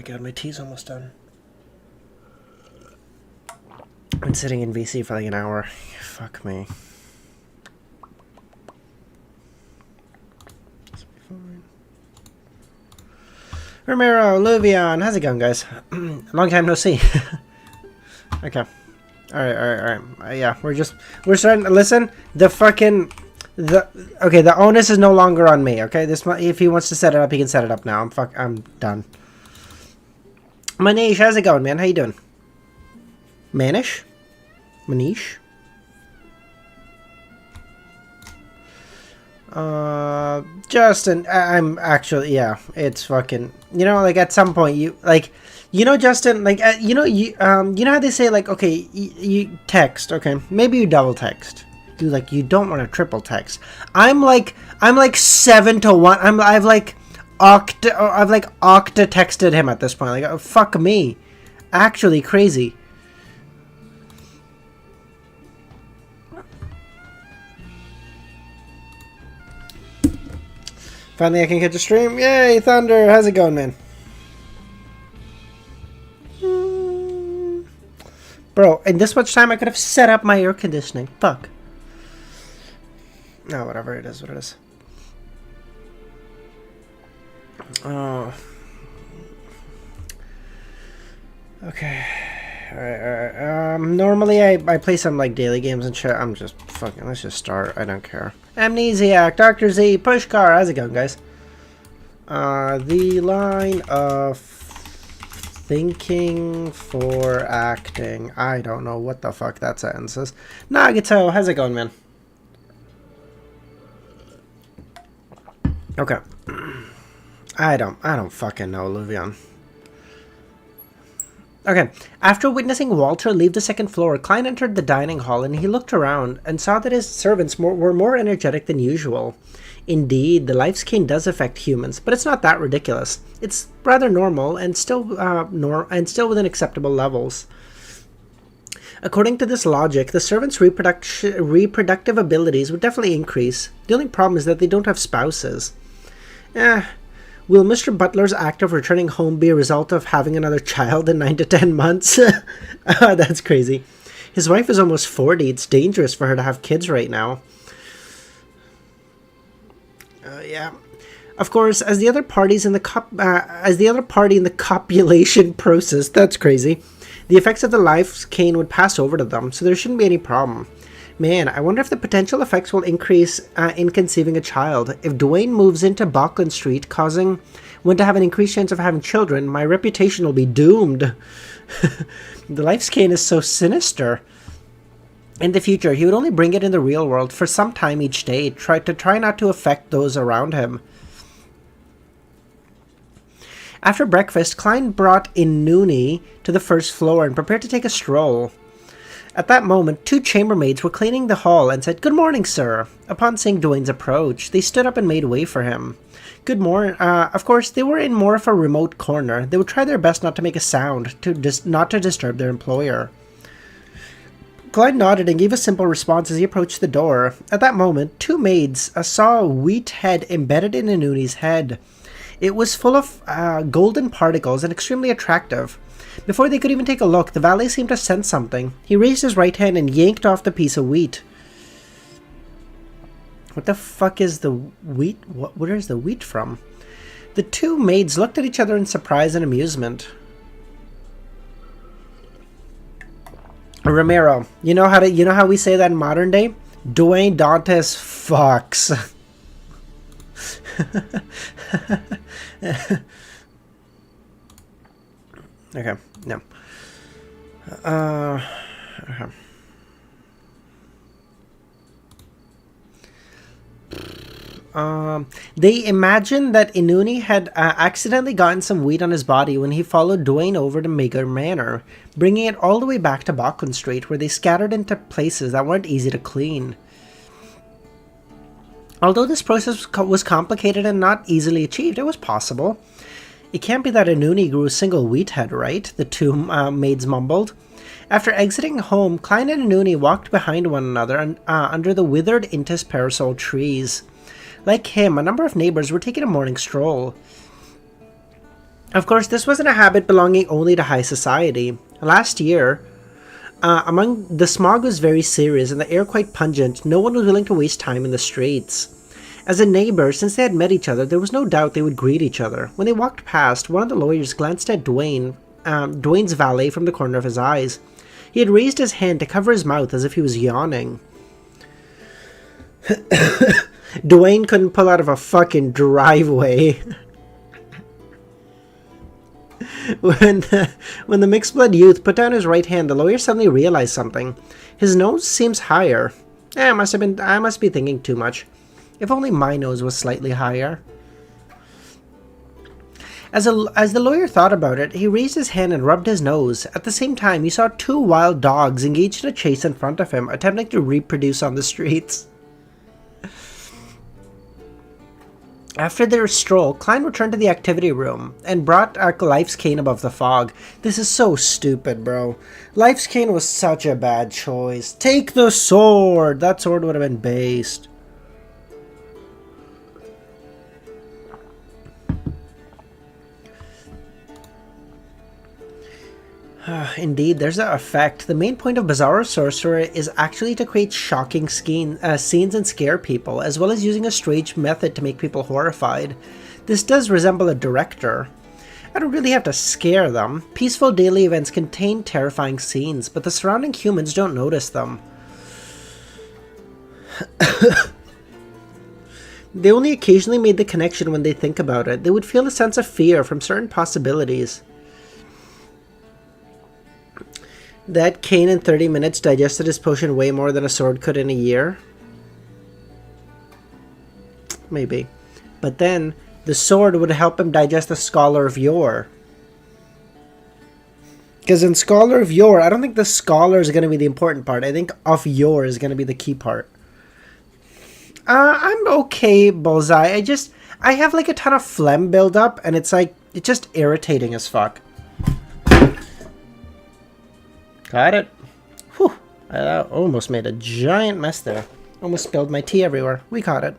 god, my tea's almost done. I've been sitting in VC for like an hour. Fuck me. Romero, Luvion, how's it going, guys? Long time no see. Okay. Alright. Yeah, we're starting to listen. Okay, the onus is no longer on me, okay? If he wants to set it up, he can set it up now. I'm done. Manish, how's it going, man? How you doing? Manish? Justin, I'm actually, yeah, it's fucking, you know, like, at some point, you, like, you know, Justin, like, you know how they say, like, okay, you text, okay, maybe you double text. You don't want to triple text. I'm like 7 to 1. I've octa texted him at this point. Like, oh, fuck me. Actually crazy. Finally I can catch a stream. Yay, Thunder. How's it going, man? Bro, in this much time I could have set up my air conditioning. Fuck. No, whatever, it is what it is. Oh. Okay. Alright. Normally I play some, like, daily games and shit. I'm just fucking, let's just start. I don't care. Amnesiac, Dr. Z, Pushcar, how's it going, guys? The line of thinking for acting. I don't know what the fuck that sentence is. Nagato, how's it going, man? Okay. I don't fucking know, Luvion. Okay. After witnessing Walter leave the second floor, Klein entered the dining hall and he looked around and saw that his servants were more energetic than usual. Indeed, the life skein does affect humans, but it's not that ridiculous. It's rather normal and still within acceptable levels. According to this logic, the servants' reproductive abilities would definitely increase. The only problem is that they don't have spouses. Will Mr. Butler's act of returning home be a result of having another child in 9 to 10 months? Oh, that's crazy. His wife is almost 40. It's dangerous for her to have kids right now. Yeah. Of course, as the other party in the copulation process, that's crazy. The effects of the life cane would pass over to them, so there shouldn't be any problem. Man, I wonder if the potential effects will increase in conceiving a child. If Dwayne moves into Backlund Street, causing one to have an increased chance of having children, my reputation will be doomed. The life cane is so sinister. In the future, he would only bring it in the real world for some time each day, try not to affect those around him. After breakfast, Klein brought Inuni to the first floor and prepared to take a stroll. At that moment, 2 chambermaids were cleaning the hall and said, "Good morning, sir." Upon seeing Dwayne's approach, they stood up and made way for him. Good morning. Of course, they were in more of a remote corner. They would try their best not to make a sound, not to disturb their employer. Clyde nodded and gave a simple response as he approached the door. At that moment, 2 maids saw a wheat head embedded in Inuni's head. It was full of golden particles and extremely attractive. Before they could even take a look, the valet seemed to sense something. He raised his right hand and yanked off the piece of wheat. What the fuck is the wheat? Where is the wheat from? The 2 maids looked at each other in surprise and amusement. Romero, you know how we say that in modern day? Dwayne Dantes fucks. Okay, no. Okay. They imagined that Inuni had accidentally gotten some wheat on his body when he followed Dwayne over to Maker Manor, bringing it all the way back to Backlund Street, where they scattered into places that weren't easy to clean. Although this process was complicated and not easily achieved, it was possible. It can't be that Inuni grew a single wheat head, right? The 2 maids mumbled. After exiting home, Klein and Inuni walked behind one another under the withered Intis parasol trees. Like him, a number of neighbors were taking a morning stroll. Of course, this wasn't a habit belonging only to high society. Last year, among the smog was very serious and the air quite pungent. No one was willing to waste time in the streets. As a neighbor, since they had met each other, there was no doubt they would greet each other. When they walked past, one of the lawyers glanced at Dwayne's valet from the corner of his eyes. He had raised his hand to cover his mouth as if he was yawning. Dwayne couldn't pull out of a fucking driveway. When the mixed-blood youth put down his right hand, the lawyer suddenly realized something. His nose seems higher. I must be thinking too much. If only my nose was slightly higher. As the lawyer thought about it, he raised his hand and rubbed his nose. At the same time, he saw two wild dogs engaged in a chase in front of him, attempting to reproduce on the streets. After their stroll, Klein returned to the activity room and brought Life's Cane above the fog. This is so stupid, bro. Life's Cane was such a bad choice. Take the sword! That sword would have been based. Indeed, there's an effect. The main point of Bizarro Sorcerer is actually to create shocking scenes and scare people, as well as using a strange method to make people horrified. This does resemble a director. I don't really have to scare them. Peaceful daily events contain terrifying scenes, but the surrounding humans don't notice them. They only occasionally made the connection when they think about it. They would feel a sense of fear from certain possibilities. That cane in 30 minutes digested his potion way more than a sword could in a year. Maybe. But then, the sword would help him digest the Scholar of Yore. Because in Scholar of Yore, I don't think the Scholar is going to be the important part. I think of Yore is going to be the key part. I'm okay, Bullseye. I have like a ton of phlegm buildup, and it's just irritating as fuck. Got it. Whew. I almost made a giant mess there. Almost spilled my tea everywhere. We caught it.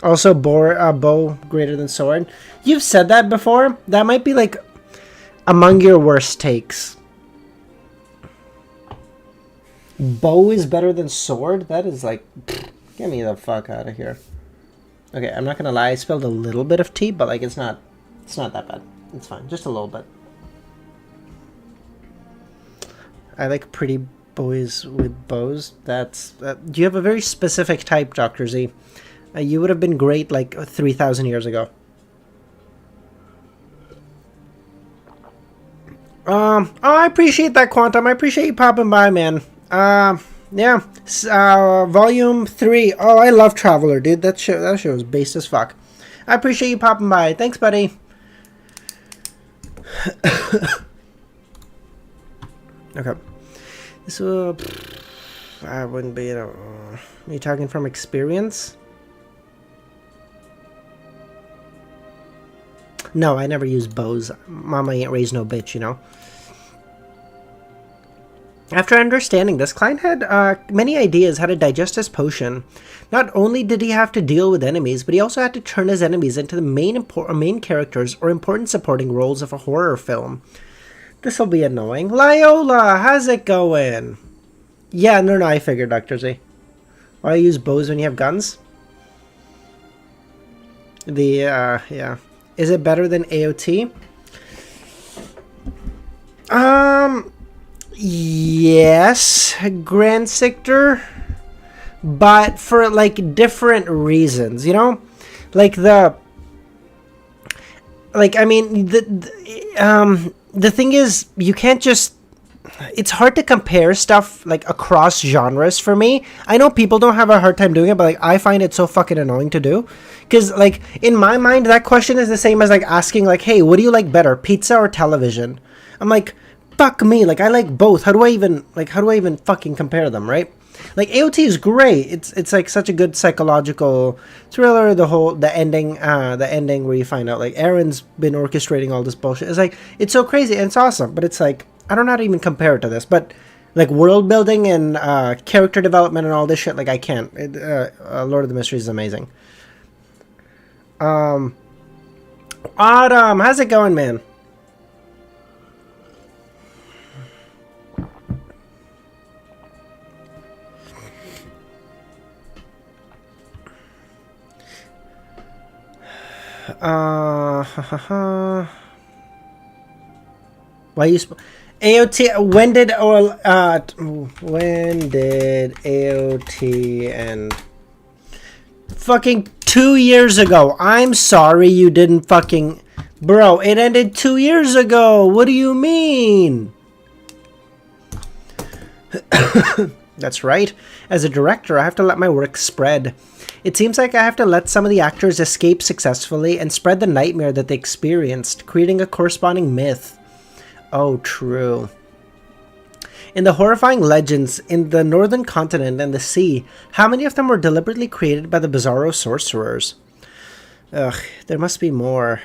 Also, bow greater than sword. You've said that before. That might be like among your worst takes. Bow is better than sword? That is like... Get me the fuck out of here. Okay, I'm not gonna lie. I spilled a little bit of tea, but like it's not that bad. It's fine. Just a little bit. I like pretty boys with bows. You have a very specific type, Dr. Z. You would have been great like 3,000 years ago. I appreciate that, Quantum. I appreciate you popping by, man. Yeah. Volume 3. Oh, I love Traveler, dude. That show is based as fuck. I appreciate you popping by. Thanks, buddy. Okay. So, I wouldn't be, are you talking from experience? No, I never use bows. Mama ain't raised no bitch, you know? After understanding this, Klein had many ideas how to digest his potion. Not only did he have to deal with enemies, but he also had to turn his enemies into the main characters or important supporting roles of a horror film. This'll be annoying. Lyola, how's it going? Yeah, no, I figured, Dr. Z. Why use bows when you have guns? Yeah. Is it better than AOT? Yes, Grand Sector. But for, like, different reasons, you know? Like, the thing is, you can't just... It's hard to compare stuff, like, across genres for me. I know people don't have a hard time doing it, but, like, I find it so fucking annoying to do. Because, like, in my mind, that question is the same as, like, asking, like, hey, what do you like better, pizza or television? I'm like, fuck me, like, I like both. How do I even fucking compare them, right? Like, AOT is great. It's like such a good psychological thriller. The ending where you find out like Aaron's been orchestrating all this bullshit. It's like, it's so crazy and it's awesome. But it's like, I don't know how to even compare it to this. But like world building and character development and all this shit, like I can't. Lord of the Mysteries is amazing. Autumn, how's it going, man? Why you AOT? When did AOT end? Fucking 2 years ago. I'm sorry you didn't fucking... Bro, it ended 2 years ago. What do you mean? That's right. As a director, I have to let my work spread. It seems like I have to let some of the actors escape successfully and spread the nightmare that they experienced, creating a corresponding myth. Oh, true. In the horrifying legends in the northern continent and the sea, how many of them were deliberately created by the bizarro sorcerers? Ugh, there must be more.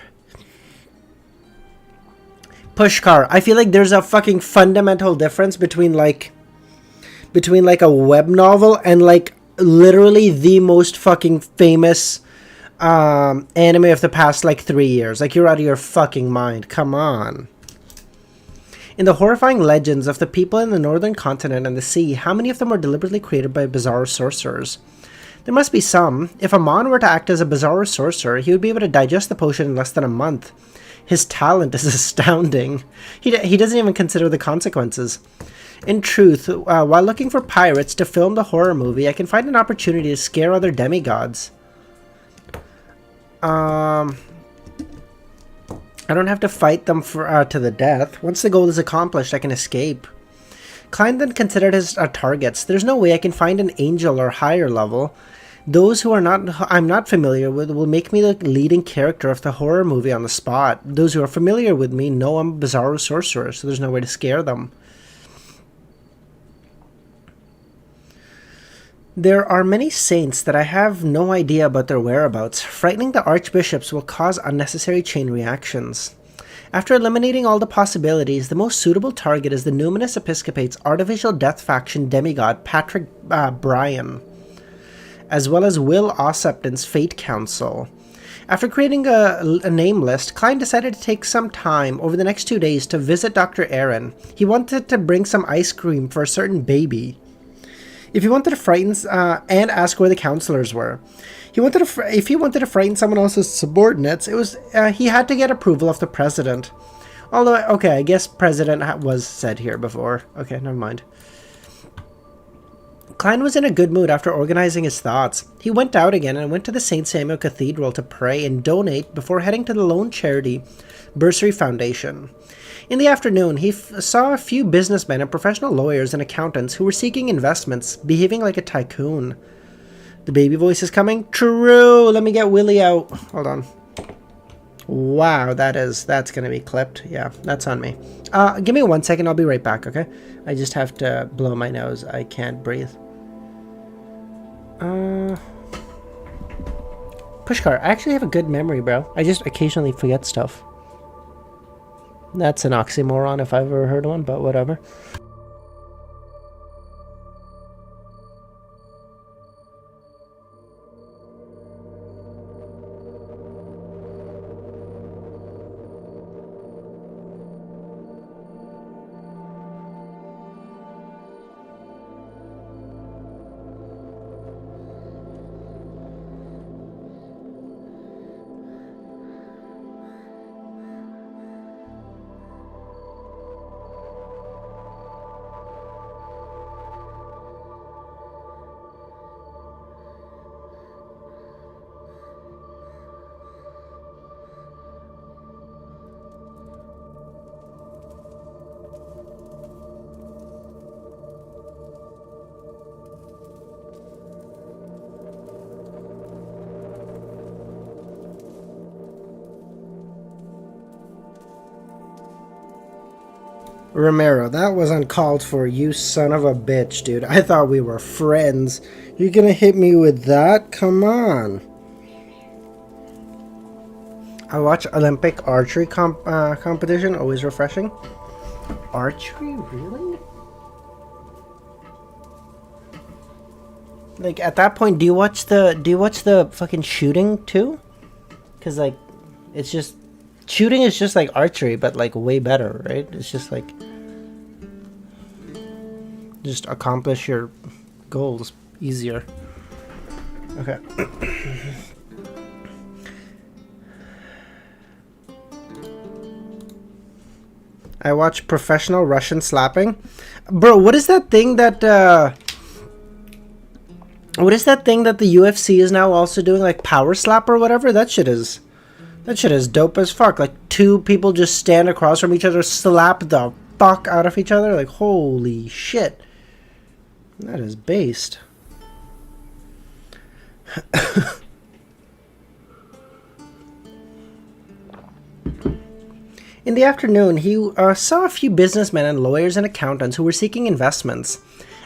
Pushcar, I feel like there's a fucking fundamental difference between like a web novel and like literally the most fucking famous anime of the past like 3 years. Like, you're out of your fucking mind. Come on. In the horrifying legends of the people in the northern continent and the sea, how many of them were deliberately created by bizarre sorcerers? There must be some. If Amon were to act as a bizarre sorcerer, he would be able to digest the potion in less than a month. His talent is astounding. He doesn't even consider the consequences. In truth, while looking for pirates to film the horror movie, I can find an opportunity to scare other demigods. I don't have to fight them to the death. Once the goal is accomplished, I can escape. Klein then considered his targets. There's no way I can find an angel or higher level. Those who I'm not familiar with will make me the leading character of the horror movie on the spot. Those who are familiar with me know I'm a bizarro sorcerer, so there's no way to scare them. There are many saints that I have no idea about their whereabouts. Frightening the archbishops will cause unnecessary chain reactions. After eliminating all the possibilities, the most suitable target is the numinous episcopate's artificial death faction demigod Patrick Bryan, as well as Will Ossepton's Fate Council. After creating a name list, Klein decided to take some time over the next 2 days to visit Dr. Aaron. He wanted to bring some ice cream for a certain baby. If he wanted to frighten and ask where the counselors were, if he wanted to frighten someone else's subordinates, he had to get approval of the president. Although, okay, I guess president was said here before. Okay, never mind. Klein was in a good mood after organizing his thoughts. He went out again and went to the St. Samuel Cathedral to pray and donate before heading to the lone charity Bursary Foundation. In the afternoon, he saw a few businessmen and professional lawyers and accountants who were seeking investments, behaving like a tycoon. The baby voice is coming. True. Let me get Willie out. Hold on. Wow, that's gonna be clipped. Yeah, that's on me. Give me 1 second. I'll be right back. Okay. I just have to blow my nose. I can't breathe. Pushcar, I actually have a good memory, bro. I just occasionally forget stuff. That's an oxymoron if I've ever heard one, but whatever. Romero, that was uncalled for, you son of a bitch, dude. I thought we were friends. You're gonna hit me with that? Come on. I watch Olympic archery competition, always refreshing. Archery, really? Like, at that point, do you watch the fucking shooting too? Because like, it's just Shooting is just like archery, but like way better, right? It's just like just accomplish your goals easier. Okay. I watch professional Russian slapping. Bro, what is that thing that what is that thing that the UFC is now also doing, like power slap or whatever? That shit is dope as fuck. Like two people just stand across from each other, slap the fuck out of each other. Like holy shit. That is based. In the afternoon, he saw a few businessmen and lawyers and accountants who were seeking investments.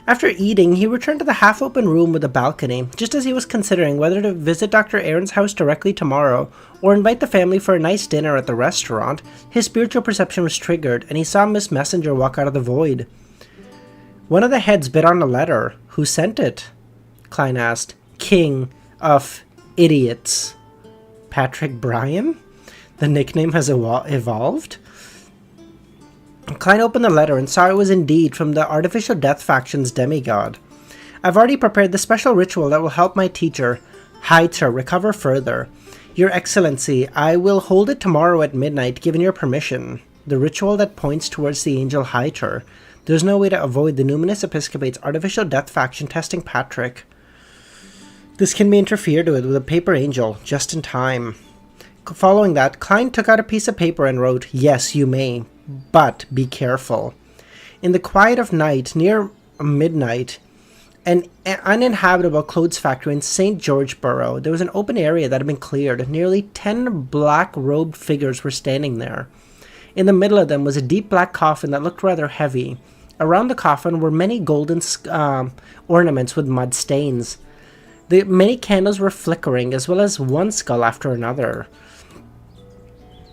After eating, he returned to the half-open room with a balcony, just as he was considering whether to visit Dr. Aaron's house directly tomorrow, or invite the family for a nice dinner at the restaurant. His spiritual perception was triggered, and he saw Miss Messenger walk out of the void. One of the heads bit on a letter. Who sent it? Klein asked. King of Idiots. Patrick Bryan? The nickname has evolved? Klein opened the letter and saw it was indeed from the Artificial Death Faction's demigod. I've already prepared the special ritual that will help my teacher, Haiter, recover further. Your Excellency, I will hold it tomorrow at midnight, given your permission. The ritual that points towards the angel Haiter. There's no way to avoid the Numinous Episcopate's Artificial Death Faction testing Patrick. This can be interfered with a paper angel, just in time. Following that, Klein took out a piece of paper and wrote, Yes, you may, but be careful. In the quiet of night, near midnight, an uninhabitable clothes factory in St. George Borough, there was an open area that had been cleared. Nearly 10 black-robed figures were standing there. In the middle of them was a deep black coffin that looked rather heavy. Around the coffin were many golden ornaments with mud stains. The many candles were flickering, as well as one skull after another.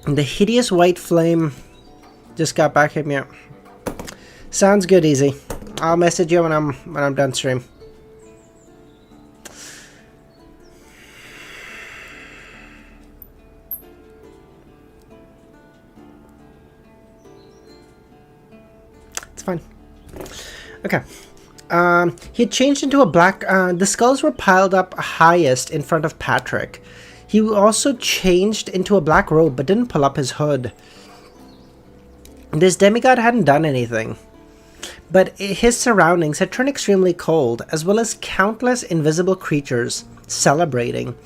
The hideous white flame just got back at me. Sounds good, Easy. I'll message you when I'm done stream. It's fine. Okay. He had changed into a black... the skulls were piled up highest in front of Patrick. He also changed into a black robe, but didn't pull up his hood. This demigod hadn't done anything. But his surroundings had turned extremely cold, as well as countless invisible creatures celebrating.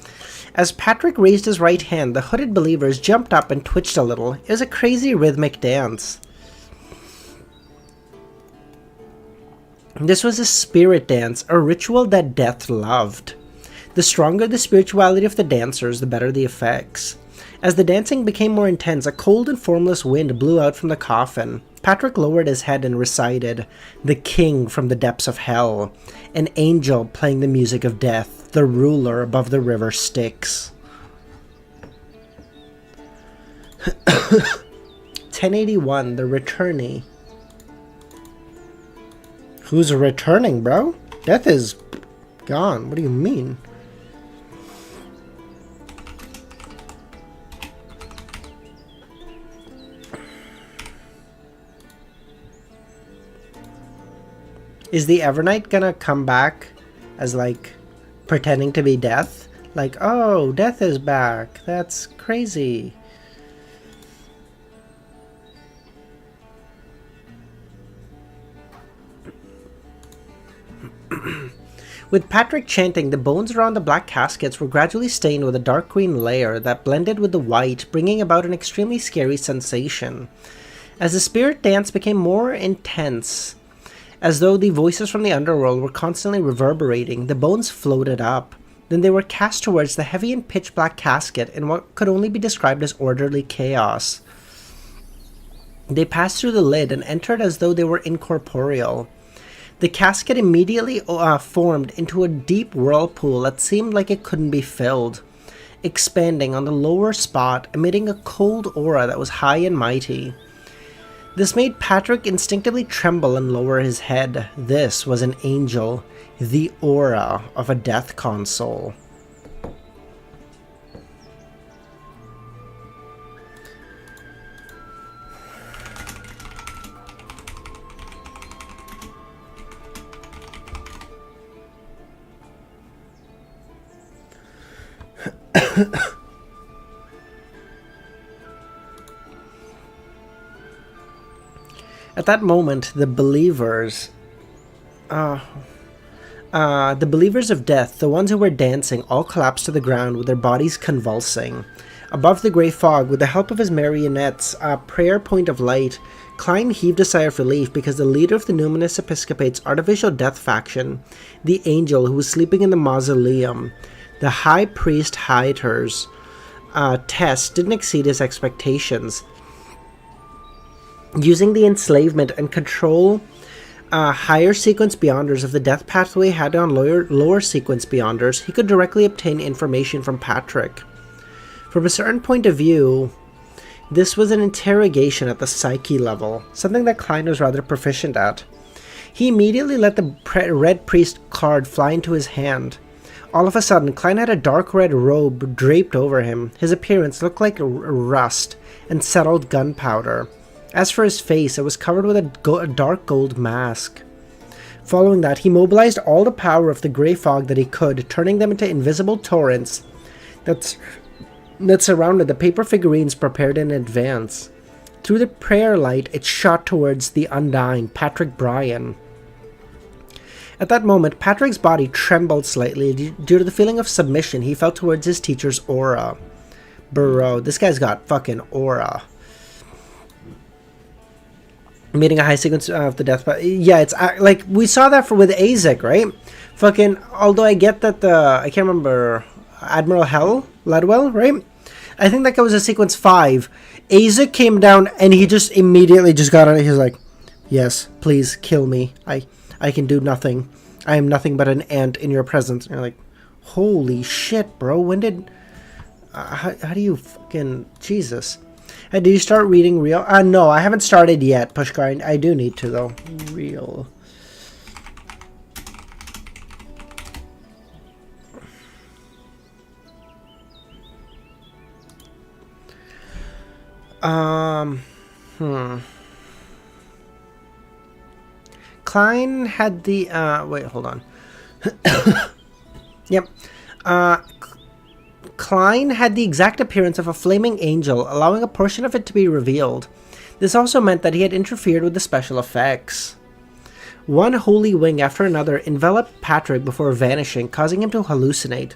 As Patrick raised his right hand, the hooded believers jumped up and twitched a little. It was a crazy rhythmic dance. This was a spirit dance, a ritual that death loved. The stronger the spirituality of the dancers, the better the effects. As the dancing became more intense, a cold and formless wind blew out from the coffin. Patrick lowered his head and recited, The King from the depths of hell, an angel playing the music of death, the ruler above the river Styx. 1081, the returnee. Who's returning, bro? Death is gone. What do you mean? Is the Evernight gonna come back as, like, pretending to be Death? Like, oh, Death is back. That's crazy. With Patrick chanting, the bones around the black caskets were gradually stained with a dark green layer that blended with the white, bringing about an extremely scary sensation. As the spirit dance became more intense, as though the voices from the underworld were constantly reverberating, the bones floated up. Then they were cast towards the heavy and pitch-black casket in what could only be described as orderly chaos. They passed through the lid and entered as though they were incorporeal. The casket immediately formed into a deep whirlpool that seemed like it couldn't be filled, expanding on the lower spot, emitting a cold aura that was high and mighty. This made Patrick instinctively tremble and lower his head. This was an angel, the aura of a death console. At that moment, the believers of death, the ones who were dancing, all collapsed to the ground with their bodies convulsing. Above the grey fog, with the help of his marionettes, a prayer point of light, Klein heaved a sigh of relief because the leader of the Numinous Episcopate's artificial death faction, the angel who was sleeping in the mausoleum, the High Priest Hyter's test didn't exceed his expectations. Using the enslavement and control higher sequence beyonders of the death pathway had on lower sequence beyonders, he could directly obtain information from Patrick. From a certain point of view, this was an interrogation at the psyche level, something that Klein was rather proficient at. He immediately let the red priest card fly into his hand. All of a sudden, Klein had a dark red robe draped over him. His appearance looked like rust and settled gunpowder. As for his face, it was covered with a dark gold mask. Following that, he mobilized all the power of the grey fog that he could, turning them into invisible torrents that surrounded the paper figurines prepared in advance. Through the prayer light, it shot towards the undying Patrick Bryan. At that moment, Patrick's body trembled slightly due to the feeling of submission he felt towards his teacher's aura. Bro, this guy's got fucking aura. Meeting a high sequence of the death. Yeah, it's like we saw that with Azek, right? Fucking. Although I get that I can't remember Admiral Ladwell, right? I think that guy was a sequence 5. Azek came down and he just immediately just got on it. He's like, "Yes, please kill me. I can do nothing. I am nothing but an ant in your presence." And you're like, "Holy shit, bro! When did? How do you fucking Jesus?" Did you start reading Real? No, I haven't started yet, Pushkar. I do need to, though. Real. Klein had the, wait, hold on. Yep. Klein had the exact appearance of a flaming angel, allowing a portion of it to be revealed. This also meant that he had interfered with the special effects. One holy wing after another enveloped Patrick before vanishing, causing him to hallucinate.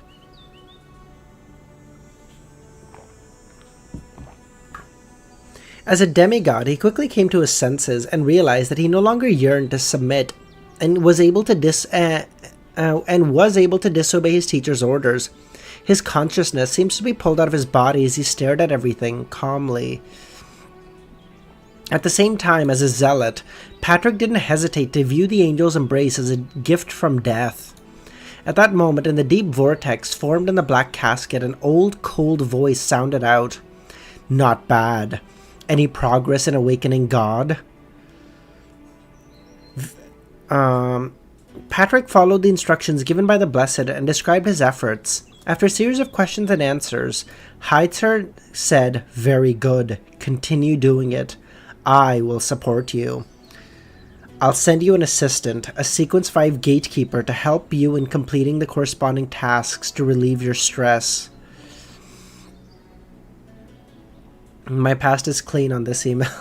As a demigod, he quickly came to his senses and realized that he no longer yearned to submit and was able to disobey his teacher's orders. His consciousness seems to be pulled out of his body as he stared at everything calmly. At the same time, as a zealot, Patrick didn't hesitate to view the angel's embrace as a gift from death. At that moment, in the deep vortex formed in the black casket, an old, cold voice sounded out. "Not bad. Any progress in awakening God?" Patrick followed the instructions given by the Blessed and described his efforts. After a series of questions and answers, Heitzer said, "Very good. Continue doing it. I will support you. I'll send you an assistant, a Sequence 5 gatekeeper, to help you in completing the corresponding tasks to relieve your stress." My past is clean on this email.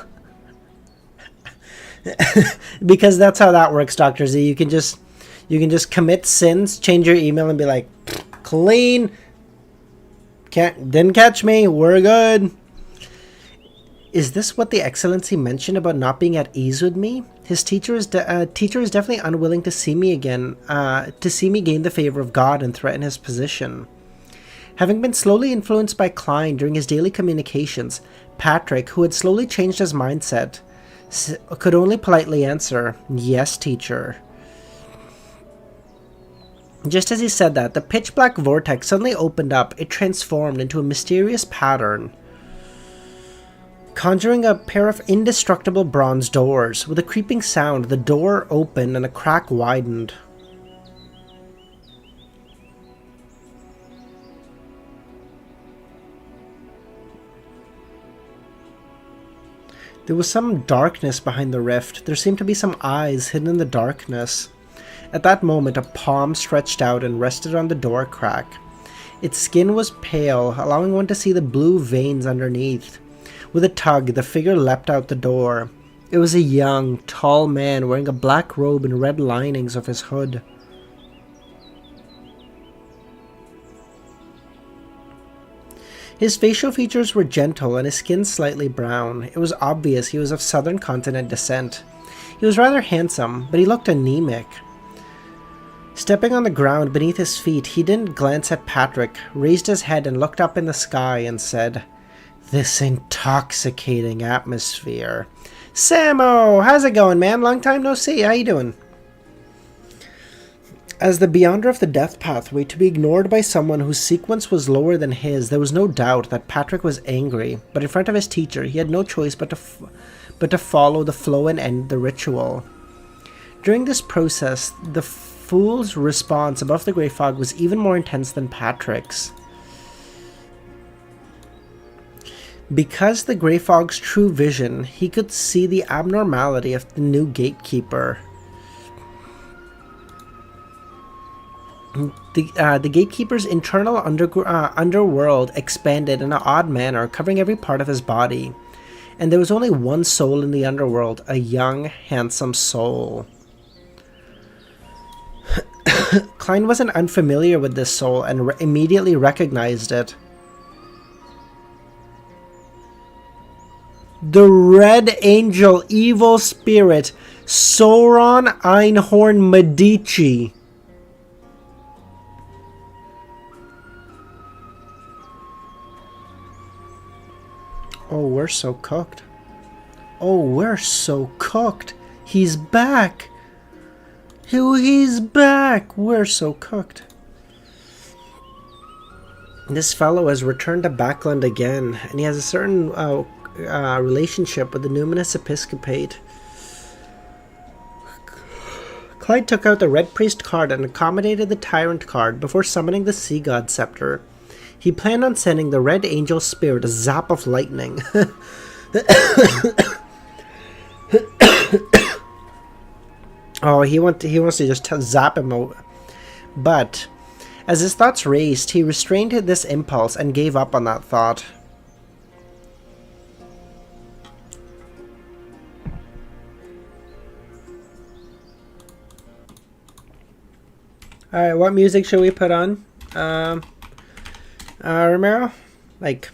Because that's how that works, Dr. Z. You can just commit sins, change your email, and be like, "Clean. Didn't catch me. We're good." Is this what the Excellency mentioned about not being at ease with me? His teacher is definitely unwilling to see me again, to see me gain the favor of God and threaten his position. Having been slowly influenced by Klein during his daily communications, Patrick, who had slowly changed his mindset, could only politely answer, "Yes, teacher." Just as he said that, the pitch-black vortex suddenly opened up. It transformed into a mysterious pattern, conjuring a pair of indestructible bronze doors. With a creeping sound, the door opened and a crack widened. There was some darkness behind the rift. There seemed to be some eyes hidden in the darkness. At that moment, a palm stretched out and rested on the door crack. Its skin was pale, allowing one to see the blue veins underneath. With a tug, the figure leapt out the door. It was a young, tall man wearing a black robe and red linings of his hood. His facial features were gentle and his skin slightly brown. It was obvious he was of southern continent descent. He was rather handsome, but he looked anemic. Stepping on the ground beneath his feet, he didn't glance at Patrick, raised his head and looked up in the sky and said, "This intoxicating atmosphere. Samo, how's it going, man? Long time no see. How you doing?" As the beyonder of the death pathway to be ignored by someone whose sequence was lower than his, there was no doubt that Patrick was angry, but in front of his teacher he had no choice but to follow the flow and end the ritual. During this process, the fool's response above the grey fog was even more intense than Patrick's. Because the grey fog's true vision, he could see the abnormality of the new gatekeeper. The gatekeeper's internal underworld expanded in an odd manner, covering every part of his body. And there was only one soul in the underworld, a young, handsome soul. Klein wasn't unfamiliar with this soul and immediately recognized it. The Red Angel evil spirit, Sauron Einhorn Medici. Oh, we're so cooked. Oh, we're so cooked. He's back. He's back. We're so cooked. This fellow has returned to Backlund again, and he has a certain relationship with the numinous episcopate. Clyde took out the Red Priest card and accommodated the Tyrant card before summoning the Sea God Scepter. He planned on sending the Red Angel Spirit a zap of lightning. Oh, he wants to just zap him. But as his thoughts raced, he restrained this impulse and gave up on that thought. Alright, what music should we put on? Romero? Like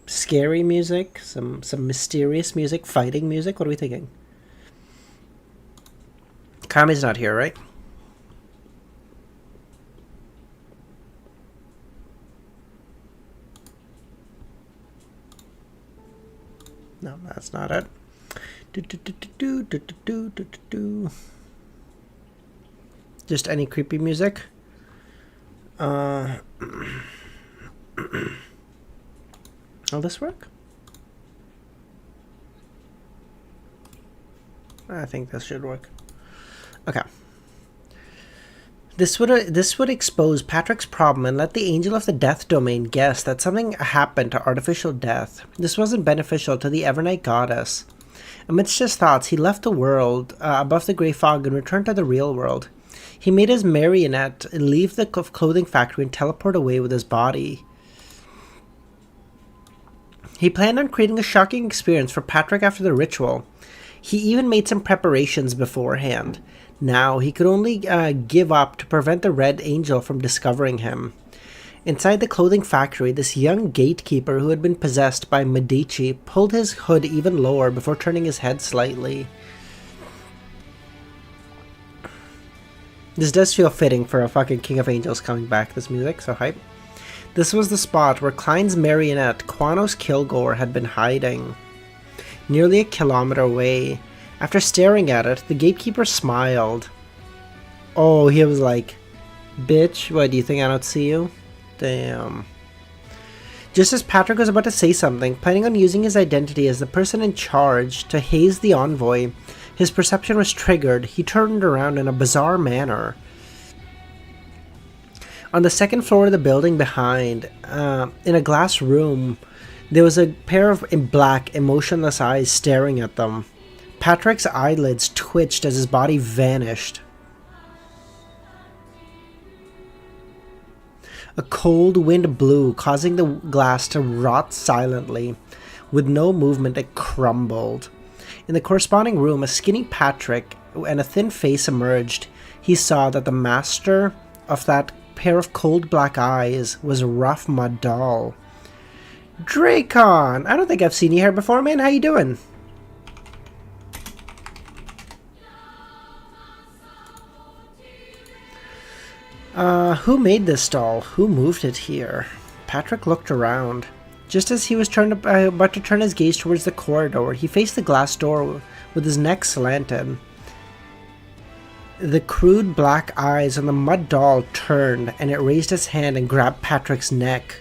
scary music, some mysterious music, fighting music. What are we thinking? Kami's not here, right? No, that's not it. Just any creepy music. Will this work? I think this should work. Okay. This would expose Patrick's problem and let the Angel of the Death Domain guess that something happened to Artificial Death. This wasn't beneficial to the Evernight Goddess. Amidst his thoughts, he left the world above the grey fog and returned to the real world. He made his marionette leave the clothing factory and teleport away with his body. He planned on creating a shocking experience for Patrick after the ritual. He even made some preparations beforehand. Now, he could only give up to prevent the Red Angel from discovering him. Inside the clothing factory, this young gatekeeper who had been possessed by Medici pulled his hood even lower before turning his head slightly. This does feel fitting for a fucking King of Angels coming back, this music, so hype. This was the spot where Klein's marionette, Quanos Kilgore, had been hiding. Nearly a kilometer away. After staring at it, the gatekeeper smiled. Oh, he was like, "Bitch, what, do you think I don't see you?" Damn. Just as Patrick was about to say something, planning on using his identity as the person in charge to haze the envoy, his perception was triggered. He turned around in a bizarre manner. On the second floor of the building behind, in a glass room, there was a pair of black, emotionless eyes staring at them. Patrick's eyelids twitched as his body vanished. A cold wind blew, causing the glass to rot silently. With no movement, it crumbled. In the corresponding room, a skinny Patrick and a thin face emerged. He saw that the master of that pair of cold black eyes was a rough mud doll. Dracon! I don't think I've seen you here before, man. How you doing? Who made this doll? Who moved it here? Patrick looked around. Just as he was about to turn his gaze towards the corridor, he faced the glass door with his neck slanted. The crude black eyes on the mud doll turned, and it raised its hand and grabbed Patrick's neck.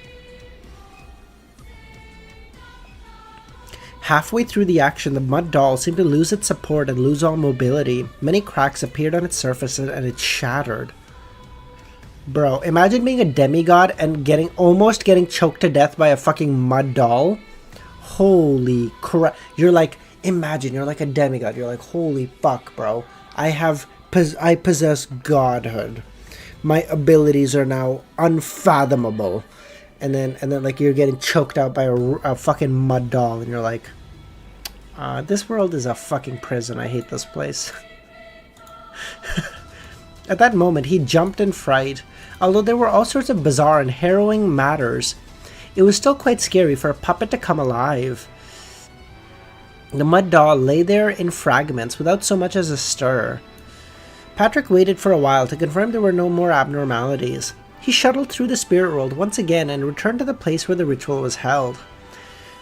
Halfway through the action, the mud doll seemed to lose its support and lose all mobility. Many cracks appeared on its surface and it shattered. Bro, imagine being a demigod and almost getting choked to death by a fucking mud doll. Holy crap. You're like, imagine, you're like a demigod. You're like, holy fuck, bro. I possess godhood. My abilities are now unfathomable. And then like you're getting choked out by a fucking mud doll, and you're like, this world is a fucking prison. I hate this place. At that moment, he jumped in fright. Although there were all sorts of bizarre and harrowing matters, it was still quite scary for a puppet to come alive. The mud doll lay there in fragments without so much as a stir. Patrick waited for a while to confirm there were no more abnormalities. He shuttled through the spirit world once again and returned to the place where the ritual was held.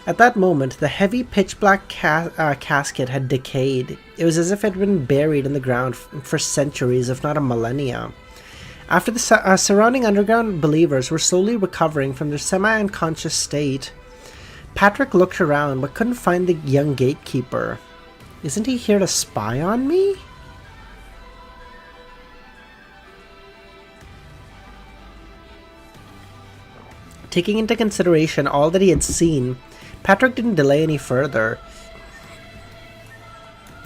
At that moment, the heavy pitch-black casket had decayed. It was as if it had been buried in the ground for centuries, if not a millennia. After the surrounding underground believers were slowly recovering from their semi-unconscious state, Patrick looked around but couldn't find the young gatekeeper. Isn't he here to spy on me? Taking into consideration all that he had seen, Patrick didn't delay any further.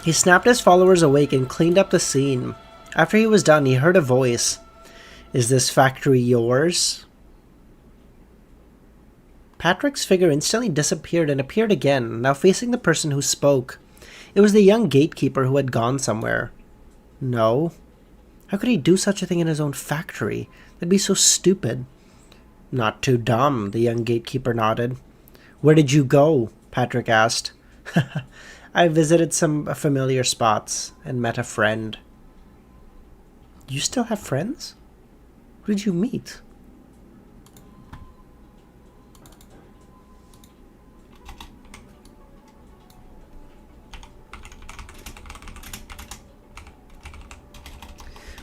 He snapped his followers awake and cleaned up the scene. After he was done, he heard a voice. Is this factory yours? Patrick's figure instantly disappeared and appeared again, now facing the person who spoke. It was the young gatekeeper who had gone somewhere. No. How could he do such a thing in his own factory? That'd be so stupid. Not too dumb, the young gatekeeper nodded. Where did you go? Patrick asked. I visited some familiar spots and met a friend. You still have friends? Who did you meet?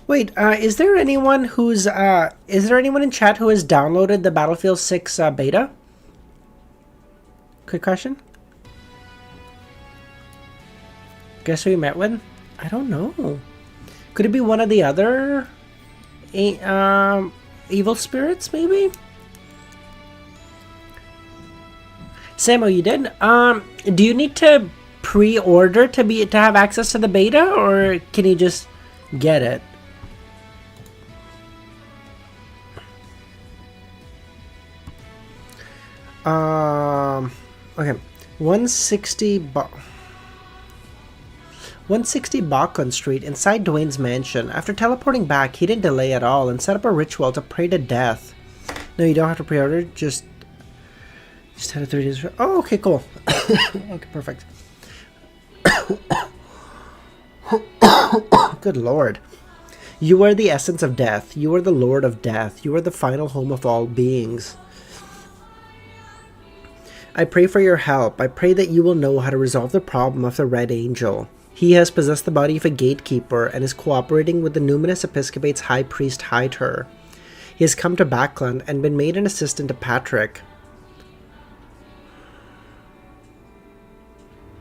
Wait, is there anyone in chat who has downloaded the Battlefield 6 beta? Quick question. Guess who you met with? I don't know. Could it be one of the other evil spirits, maybe? Samo, you did? Do you need to pre-order to have access to the beta, or can you just get it? Okay. 160 Backlund Street, inside Dwayne's mansion. After teleporting back, he didn't delay at all and set up a ritual to pray to death. No, you don't have to pre-order, just had it 3 days. Oh, okay, cool. Okay, perfect. Good lord. You are the essence of death. You are the lord of death. You are the final home of all beings. I pray for your help. I pray that you will know how to resolve the problem of the Red Angel. He has possessed the body of a gatekeeper and is cooperating with the numinous episcopate's high priest Hyder. He has come to Backlund and been made an assistant to Patrick.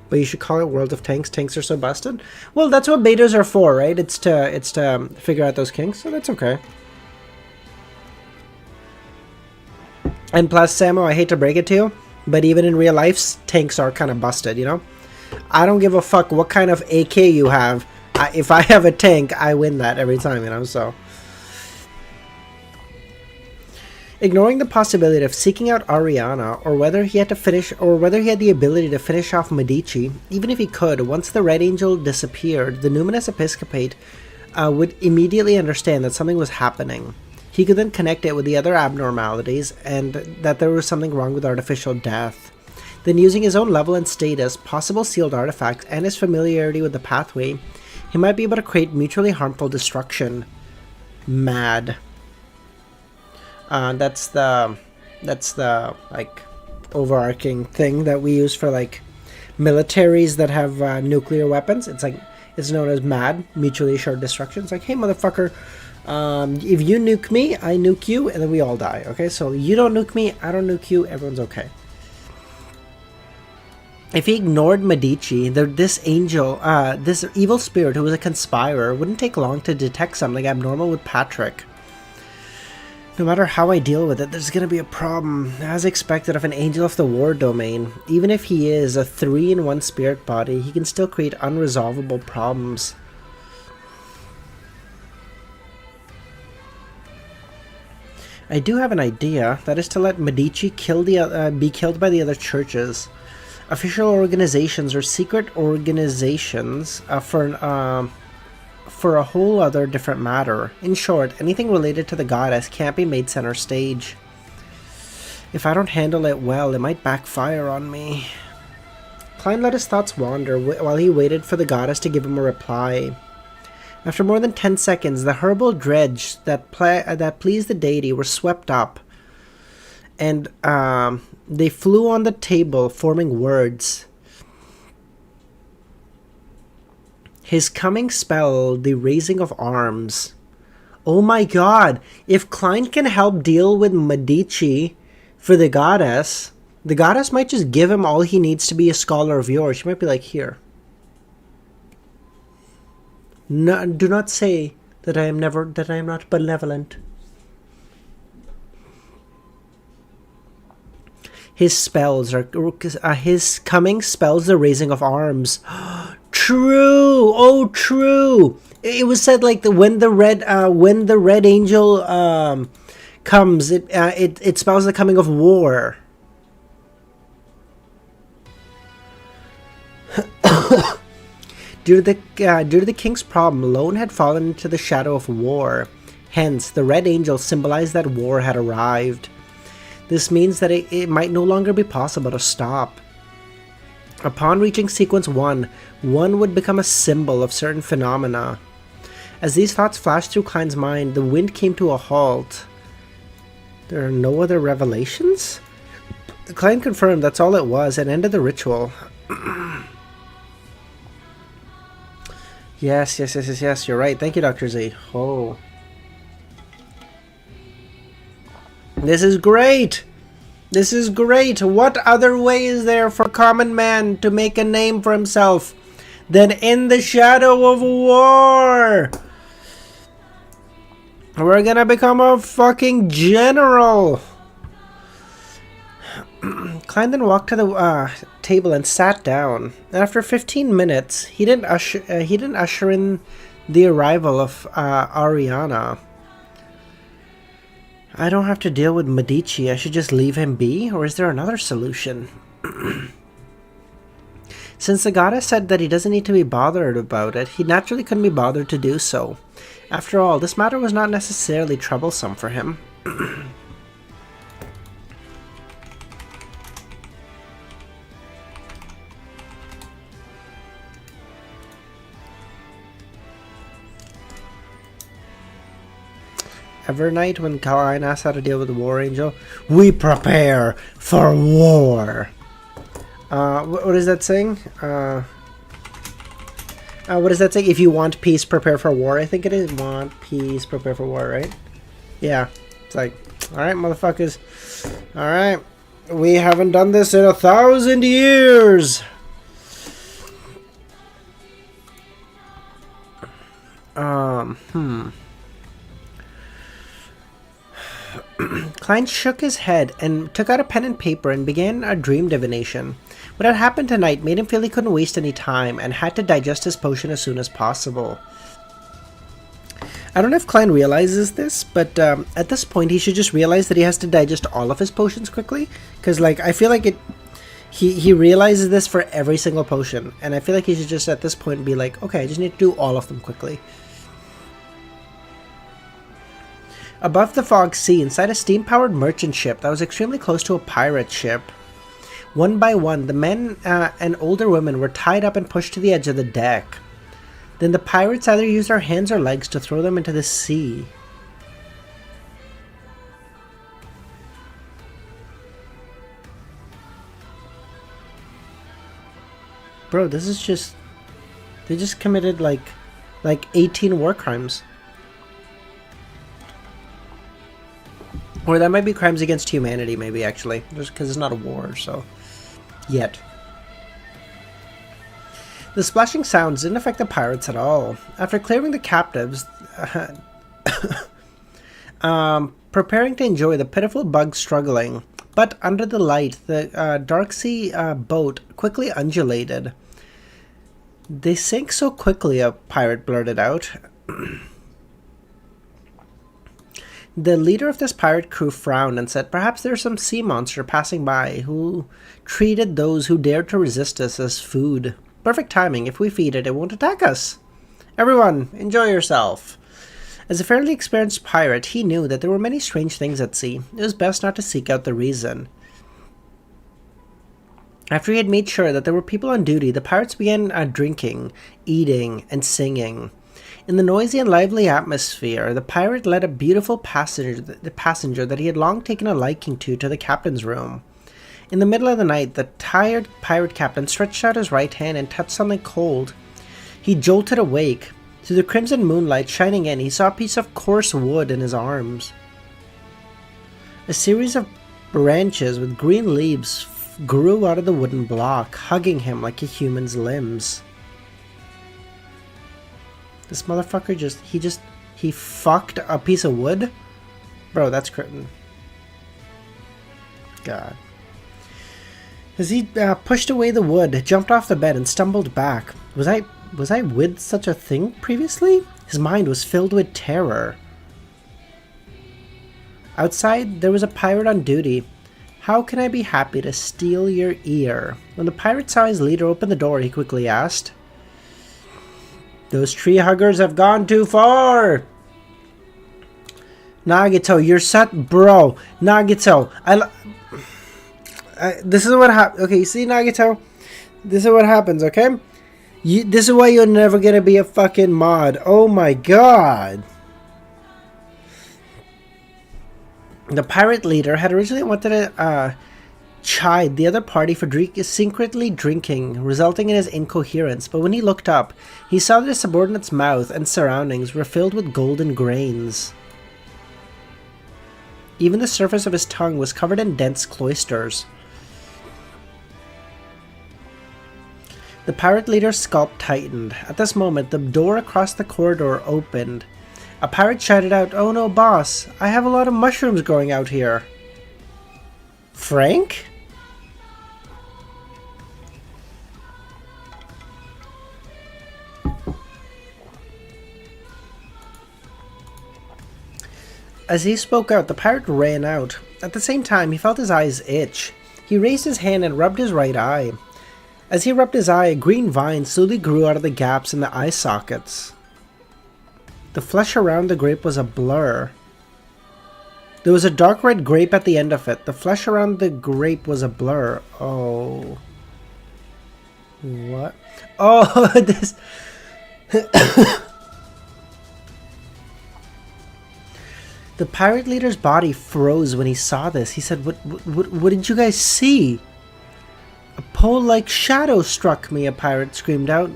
But you should call it World of Tanks. Tanks are so busted. Well, that's what betas are for, right? It's to figure out those kinks, so that's okay. And plus, Samo, I hate to break it to you, but even in real life, tanks are kind of busted, you know? I don't give a fuck what kind of AK you have. If I have a tank, I win that every time, you know, so. Ignoring the possibility of seeking out Ariana, or whether he had the ability to finish off Medici, even if he could, once the Red Angel disappeared, the numinous episcopate would immediately understand that something was happening. He could then connect it with the other abnormalities, and that there was something wrong with artificial death. Then, using his own level and status, possible sealed artifacts, and his familiarity with the pathway, he might be able to create mutually harmful destruction. Mad. That's the like overarching thing that we use for like militaries that have nuclear weapons. It's known as MAD, mutually assured destruction. It's like, hey motherfucker, if you nuke me, I nuke you, and then we all die. Okay, so you don't nuke me, I don't nuke you, everyone's okay. If he ignored Medici, this evil spirit who was a conspirer wouldn't take long to detect something abnormal with Patrick. No matter how I deal with it, there's going to be a problem. As expected of an angel of the war domain, even if he is a 3-in-1 spirit body, he can still create unresolvable problems. I do have an idea, that is to let Medici be killed by the other churches. Official organizations or secret organizations for a whole other different matter. In short, anything related to the goddess can't be made center stage. If I don't handle it well, it might backfire on me. Klein let his thoughts wander while he waited for the goddess to give him a reply. After more than 10 seconds, the herbal dredge that pleased the deity were swept up, and they flew on the table, forming words. His coming spell, the raising of arms. Oh my god, if Klein can help deal with Medici for the goddess might just give him all he needs to be a scholar of yours. She might be like, here. No, do not say that I am not benevolent. His spells are his coming spells the raising of arms. True. Oh, true. It was said like when the red angel comes, it spells the coming of war. Due to the king's problem, Lone had fallen into the shadow of war. Hence, the red angel symbolized that war had arrived. This means that it might no longer be possible to stop. Upon reaching sequence 1, one would become a symbol of certain phenomena. As these thoughts flashed through Klein's mind, the wind came to a halt. There are no other revelations? Klein confirmed that's all it was and ended the ritual. Yes, you're right. Thank you, Dr. Z. Oh. This is great! This is great! What other way is there for common man to make a name for himself than in the shadow of war? We're gonna become a fucking general! Klein then walked to the table and sat down. After 15 minutes, he didn't usher in the arrival of Ariana. I don't have to deal with Medici. I should just leave him be? Or is there another solution? Since the goddess said that he doesn't need to be bothered about it, he naturally couldn't be bothered to do so. After all, this matter was not necessarily troublesome for him. Evernight, when Klein asked how to deal with the War Angel, we prepare for war. What is that saying? What is that saying? If you want peace, prepare for war. I think it is. Want peace, prepare for war, right? Yeah. It's like, alright, motherfuckers. Alright. We haven't done this in 1,000 years. Klein shook his head and took out a pen and paper and began a dream divination. What had happened tonight made him feel he couldn't waste any time and had to digest his potion as soon as possible. I don't know if Klein realizes this, but at this point he should just realize that he has to digest all of his potions quickly. Because, like, I feel like he realizes this for every single potion. And I feel like he should just at this point be like, okay, I just need to do all of them quickly. Above the fog sea, inside a steam-powered merchant ship that was extremely close to a pirate ship. One by one, the men and older women were tied up and pushed to the edge of the deck. Then the pirates either used their hands or legs to throw them into the sea. Bro, this is just... They just committed like 18 war crimes. Or that might be crimes against humanity, maybe, actually. Just because it's not a war, so... Yet. The splashing sounds didn't affect the pirates at all. After clearing the captives, preparing to enjoy the pitiful bugs struggling, but under the light, the dark sea boat quickly undulated. They sank so quickly, a pirate blurted out. The leader of this pirate crew frowned and said, perhaps there's some sea monster passing by who treated those who dared to resist us as food. Perfect timing. If we feed it, it won't attack us. Everyone, enjoy yourself. As a fairly experienced pirate, he knew that there were many strange things at sea. It was best not to seek out the reason. After he had made sure that there were people on duty, the pirates began drinking, eating, and singing. In the noisy and lively atmosphere, the pirate led a beautiful passenger that he had long taken a liking to the captain's room. In the middle of the night, the tired pirate captain stretched out his right hand and touched something cold. He jolted awake. Through the crimson moonlight shining in, he saw a piece of coarse wood in his arms. A series of branches with green leaves grew out of the wooden block, hugging him like a human's limbs. This motherfucker he fucked a piece of wood? Bro, that's curtain. God. As he pushed away the wood, jumped off the bed and stumbled back. Was I with such a thing previously? His mind was filled with terror. Outside, there was a pirate on duty. How can I be happy to steal your ear? When the pirate saw his leader open the door, he quickly asked, those tree huggers have gone too far! Nagito, you're bro, Nagito, this is what happens. Okay, you see, Nagito? This is what happens, okay? This is why you're never gonna be a fucking mod. Oh my god. The pirate leader had originally wanted to chide the other party for secretly drinking, resulting in his incoherence, but when he looked up, he saw that his subordinate's mouth and surroundings were filled with golden grains. Even the surface of his tongue was covered in dense cloisters. The pirate leader's scalp tightened. At this moment, the door across the corridor opened. A pirate shouted out, "Oh no, boss! I have a lot of mushrooms growing out here." Frank? As he spoke out, the pirate ran out. At the same time, he felt his eyes itch. He raised his hand and rubbed his right eye. As he rubbed his eye, a green vine slowly grew out of the gaps in the eye sockets. The flesh around the grape was a blur. There was a dark red grape at the end of it. The flesh around the grape was a blur. Oh. What? Oh, this... The pirate leader's body froze when he saw this. He said, What did you guys see? A pole-like shadow struck me, a pirate screamed out.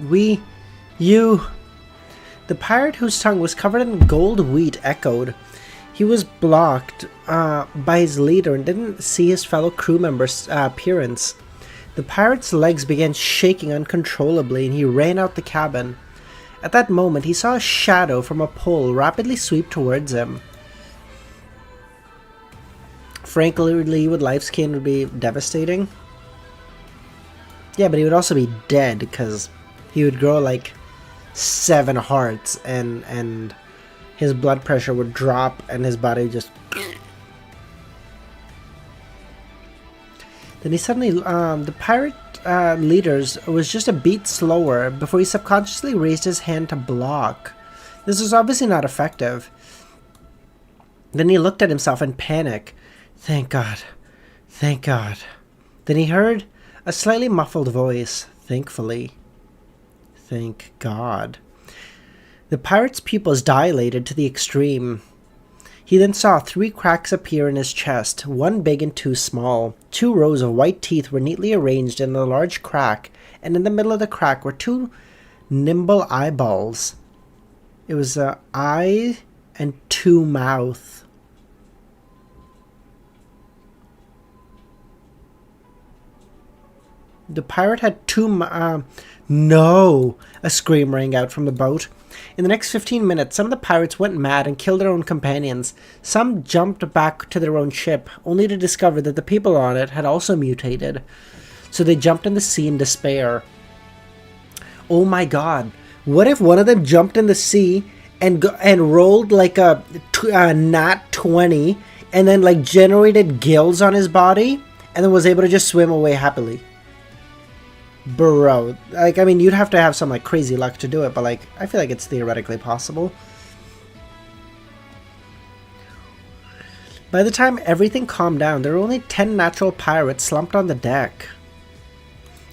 You... The pirate, whose tongue was covered in gold wheat, echoed. He was blocked by his leader and didn't see his fellow crew members' appearance. The pirate's legs began shaking uncontrollably and he ran out the cabin. At that moment, he saw a shadow from a pole rapidly sweep towards him. Frankly, with Life's Kin would be devastating. Yeah, but he would also be dead because he would grow like 7 hearts and his blood pressure would drop and his body would just... Then he suddenly, the pirate leaders was just a beat slower before he subconsciously raised his hand to block. This was obviously not effective. Then he looked at himself in panic. Thank God. Thank God. Then he heard a slightly muffled voice. Thankfully. Thank God. The pirate's pupils dilated to the extreme. He then saw 3 cracks appear in his chest, 1 big and 2 small. 2 rows of white teeth were neatly arranged in a large crack, and in the middle of the crack were 2 nimble eyeballs. It was an eye and 2 mouth. The pirate had 2 No! A scream rang out from the boat. In the next 15 minutes, some of the pirates went mad and killed their own companions. Some jumped back to their own ship, only to discover that the people on it had also mutated. So they jumped in the sea in despair. Oh my God. What if one of them jumped in the sea and rolled like a nat 20 and then like generated gills on his body and then was able to just swim away happily? Bro, like, I mean, you'd have to have some like crazy luck to do it, but like, I feel like it's theoretically possible. By the time everything calmed down, there were only 10 natural pirates slumped on the deck.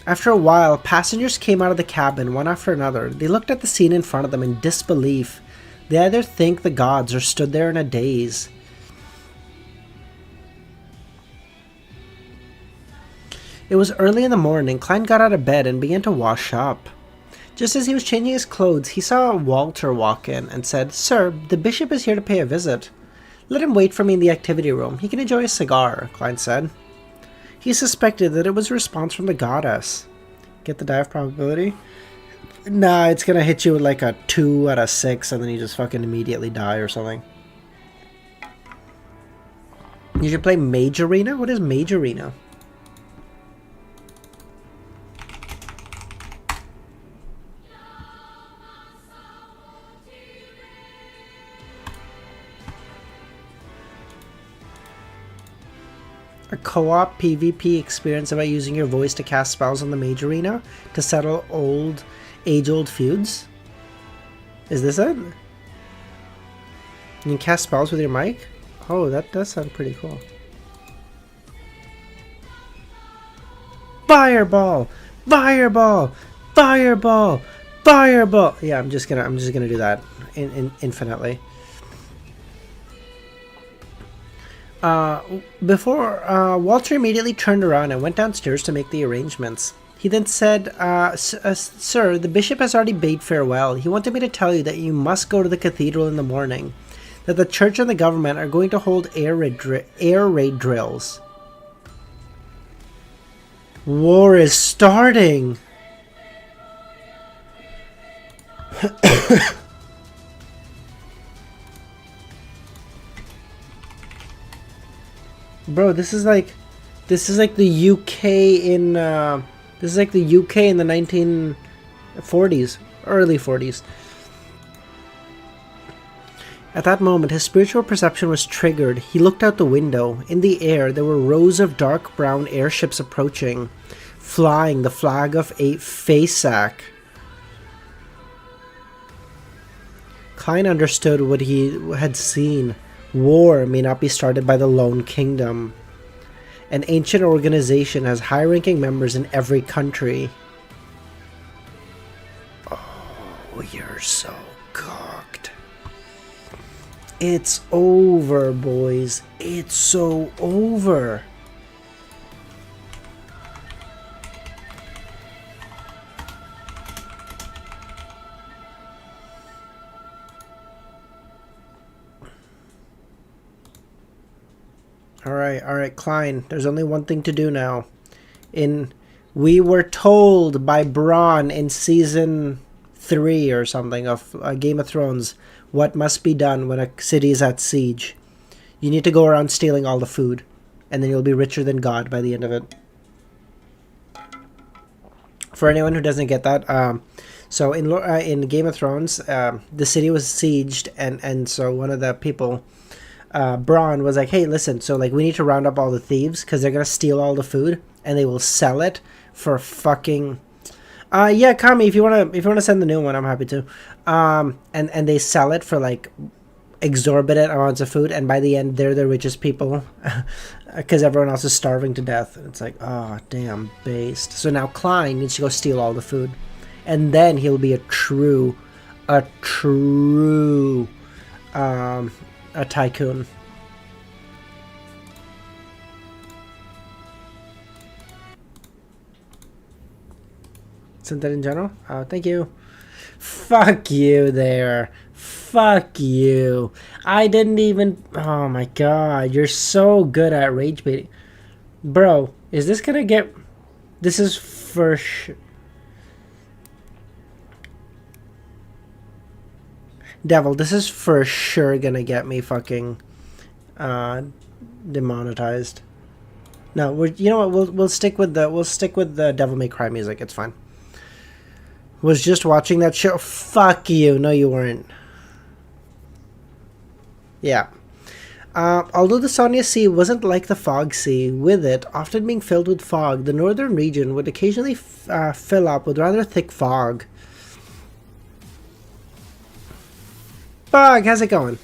After a while, passengers came out of the cabin one after another. They looked at the scene in front of them in disbelief. They either thanked the gods or stood there in a daze. It was early in the morning. Klein got out of bed and began to wash up. Just as he was changing his clothes, he saw Walter walk in and said, "Sir, the bishop is here to pay a visit." "Let him wait for me in the activity room. He can enjoy a cigar," Klein said. He suspected that it was a response from the goddess. Get the die of probability? Nah, it's gonna hit you with like a 2 out of 6 and then you just fucking immediately die or something. You should play Mage Arena? What is Mage Arena? A co-op PvP experience about using your voice to cast spells on the Mage Arena to settle age-old feuds? Is this it? You can cast spells with your mic? Oh, that does sound pretty cool. Fireball! Fireball! Fireball! Fireball! Yeah, I'm just gonna do that infinitely. Walter immediately turned around and went downstairs to make the arrangements. He then said, Sir, the bishop has already bade farewell. He wanted me to tell you that you must go to the cathedral in the morning, that the church and the government are going to hold air raid drills. War is starting! Bro, this is like the UK in the UK in the 1940s, early 40s. At that moment, his spiritual perception was triggered. He looked out the window. In the air, there were rows of dark brown airships approaching, flying the flag of a Faceac. Klein understood what he had seen. War may not be started by the Lone Kingdom. An ancient organization has high-ranking members in every country. Oh, you're so cooked. It's over, boys. It's so over. Alright, Klein, there's only one thing to do now. We were told by Bronn in season 3 or something of Game of Thrones what must be done when a city is at siege. You need to go around stealing all the food, and then you'll be richer than God by the end of it. For anyone who doesn't get that, So in Game of Thrones, the city was sieged, and so one of the people, Braun, was like, "Hey, listen, so like we need to round up all the thieves because they're gonna steal all the food and they will sell it for fucking." Yeah, Kami, if you wanna send the new one, I'm happy to. And they sell it for like exorbitant amounts of food, and by the end they're the richest people because everyone else is starving to death. It's like, oh damn, based. So now Klein needs to go steal all the food, and then he'll be a true a tycoon. Isn't that in general? Thank you. Fuck you there. Fuck you. I didn't even... Oh my god. You're so good at rage baiting. Bro, is this gonna get... This is for sure... Devil, this is for sure gonna get me fucking... demonetized. No, you know what? We'll stick with the Devil May Cry music. It's fine. Was just watching that show. Fuck you. No, you weren't. Yeah. Although the Sonia Sea wasn't like the Fog Sea, with it often being filled with fog, the northern region would occasionally fill up with rather thick fog. Bug, how's it going?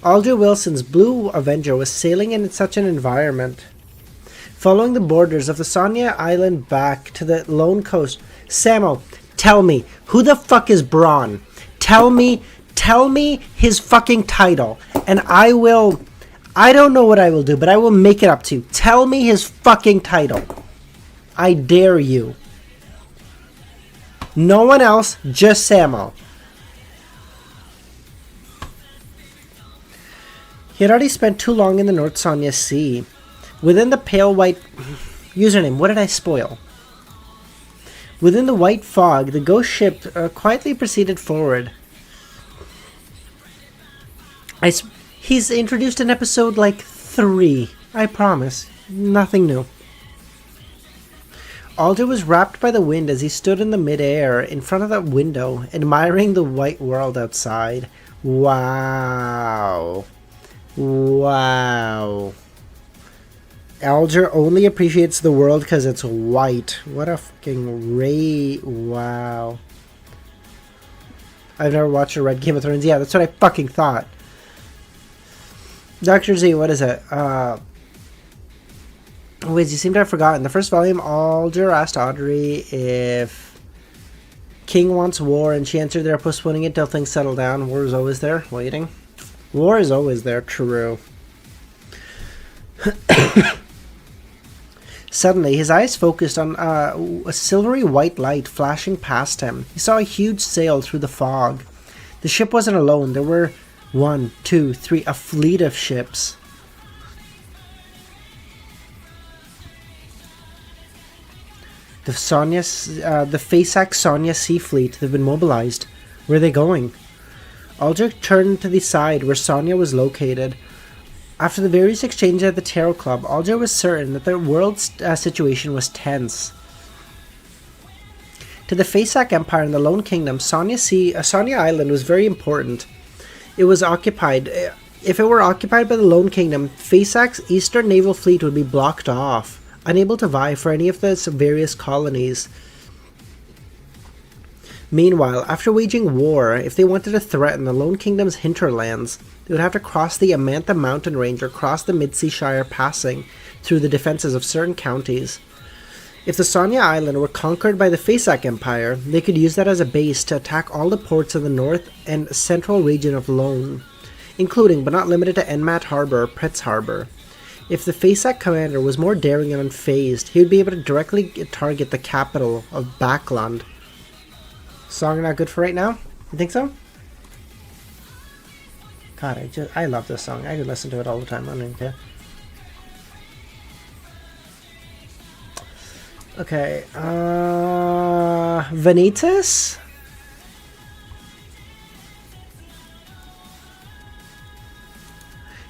Aldous Wilson's Blue Avenger was sailing in such an environment, following the borders of the Sonia Island back to the lone coast. Samo, tell me, who the fuck is Braun? Tell me his fucking title, and I don't know what I will do, but I will make it up to you. Tell me his fucking title. I dare you. No one else, just Samo. He had already spent too long in the North Sonia Sea. Within the pale white... Username, what did I spoil? Within the white fog, the ghost ship quietly proceeded forward. He's introduced in episode like 3. I promise. Nothing new. Alder was wrapped by the wind as he stood in the midair in front of that window, admiring the white world outside. Wow. Wow. Alger only appreciates the world because it's white. What a fucking wow. I've never watched or read Game of Thrones. Yeah, that's what I fucking thought. Dr. Z, what is it? Wait, you seem to have forgotten. The first volume, Alger asked Audrey if King wants war, and she answered they're postponing it till things settle down. War is always there, waiting. War is always there, true. Suddenly, his eyes focused on a silvery white light flashing past him. He saw a huge sail through the fog. The ship wasn't alone. There were 1, 2, 3, a fleet of ships. The Fasak Sonia Sea Fleet have been mobilized. Where are they going? Alger turned to the side where Sonia was located. After the various exchanges at the Tarot Club, Alger was certain that the world's situation was tense. To the Fasak Empire and the Lone Kingdom, Sonia Island was very important. It was occupied. If it were occupied by the Lone Kingdom, Fasak's Eastern Naval Fleet would be blocked off, unable to vie for any of the various colonies. Meanwhile, after waging war, if they wanted to threaten the Lone Kingdom's hinterlands, they would have to cross the Amantha mountain range or cross the Midsea Shire, passing through the defenses of certain counties. If the Sonia Island were conquered by the Fasak Empire, they could use that as a base to attack all the ports in the north and central region of Lone, including but not limited to Enmat Harbor or Pretz Harbor. If the Fasak commander was more daring and unfazed, he would be able to directly target the capital of Backlund. Song not good for right now? You think so? God, I love this song. I could listen to it all the time. I don't even care. Okay, Vanitas?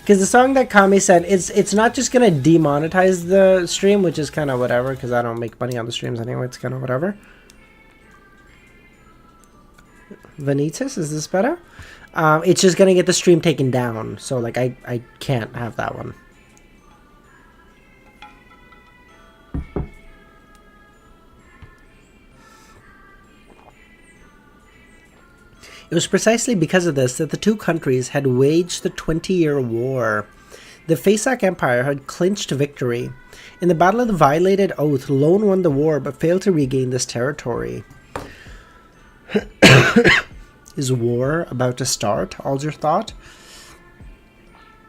Because the song that Kami said, it's not just gonna demonetize the stream, which is kind of whatever, because I don't make money on the streams anyway, it's kind of whatever. Vanitas, is this better? It's just gonna get the stream taken down, so like I can't have that one. It was precisely because of this that the two countries had waged the 20-year war. The Fasak Empire had clinched victory. In the Battle of the Violated Oath, Lone won the war but failed to regain this territory. Is war about to start? Alger thought.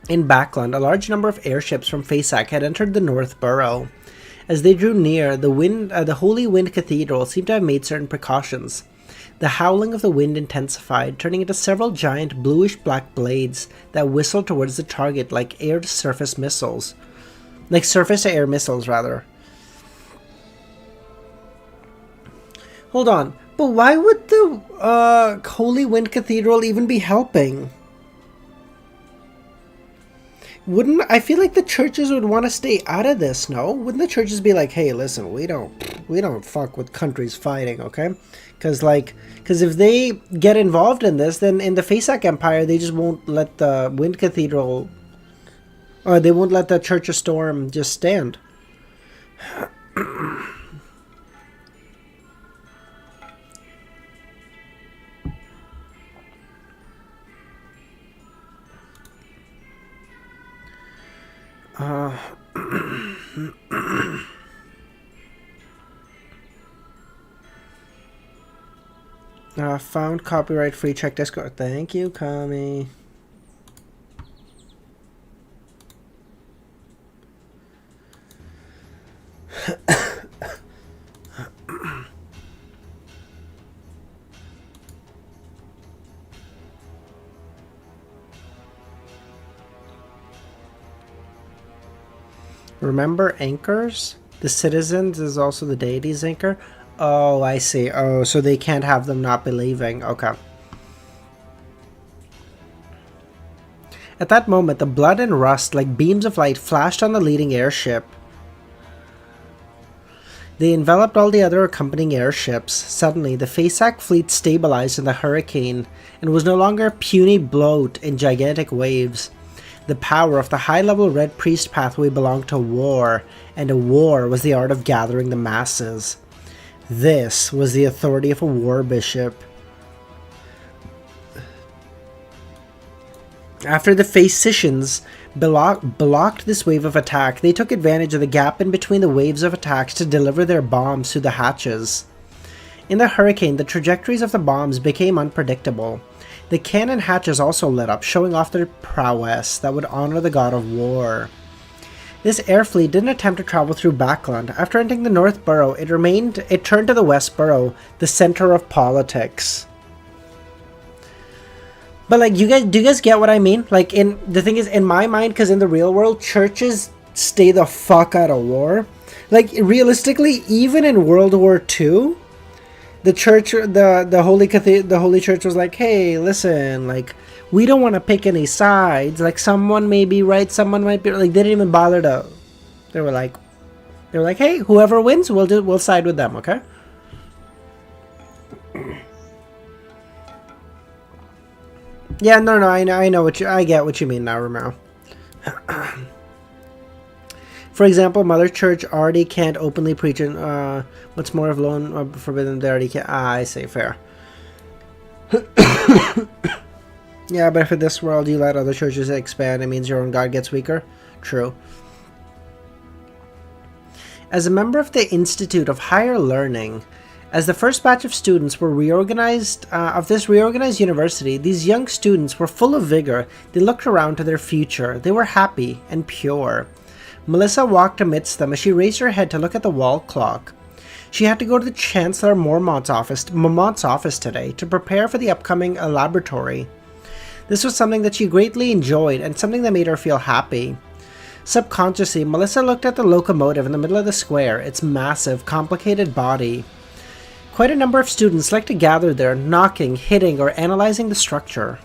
In Backlund, a large number of airships from Fasak had entered the North Borough. As they drew near, the Holy Wind Cathedral seemed to have made certain precautions. The howling of the wind intensified, turning into several giant bluish-black blades that whistled towards the target like air-to-surface missiles. Like surface-to-air missiles, rather. Hold on. But why would the Holy Wind Cathedral even be helping? I feel like the churches would want to stay out of this, no? Wouldn't the churches be like, hey, listen, we don't fuck with countries fighting, okay? Because if they get involved in this, then in the Fasak Empire, they just won't let the Wind Cathedral, or they won't let the Church of Storm just stand. Found copyright free, check Discord. Thank you, Kami. Remember anchors? The citizens is also the deity's anchor? Oh, I see. Oh, so they can't have them not believing. Okay. At that moment, the blood and rust like beams of light flashed on the leading airship. They enveloped all the other accompanying airships. Suddenly, the Fasak fleet stabilized in the hurricane and was no longer a puny bloat in gigantic waves. The power of the high-level Red Priest pathway belonged to war, and a war was the art of gathering the masses. This was the authority of a war bishop. After the Physicians blocked this wave of attack, they took advantage of the gap in between the waves of attacks to deliver their bombs through the hatches. In the hurricane, the trajectories of the bombs became unpredictable. The cannon hatches also lit up, showing off their prowess that would honor the god of war. This air fleet didn't attempt to travel through Backlund. After entering the North Borough, it turned to the West Borough, the center of politics. But like, do you guys get what I mean? Like, the thing is, in my mind, because in the real world, churches stay the fuck out of war. Like, realistically, even in World War II, the church, the Holy Church was like, hey, listen, like, we don't want to pick any sides. Like, someone may be right, someone might be like. They didn't even bother to. They were like, hey, whoever wins, we'll side with them, okay? Yeah, no, I know I get what you mean now, Romero. For example, Mother Church already can't openly preach in what's more of loan forbidden. They already can't. I say fair. Yeah, but if in this world you let other churches expand, it means your own God gets weaker. True. As a member of the Institute of Higher Learning, as the first batch of students were reorganized of this reorganized university, these young students were full of vigor. They looked around to their future. They were happy and pure. Melissa walked amidst them as she raised her head to look at the wall clock. She had to go to the Chancellor Mormont's office today to prepare for the upcoming laboratory. This was something that she greatly enjoyed and something that made her feel happy. Subconsciously, Melissa looked at the locomotive in the middle of the square, its massive, complicated body. Quite a number of students like to gather there, knocking, hitting, or analyzing the structure.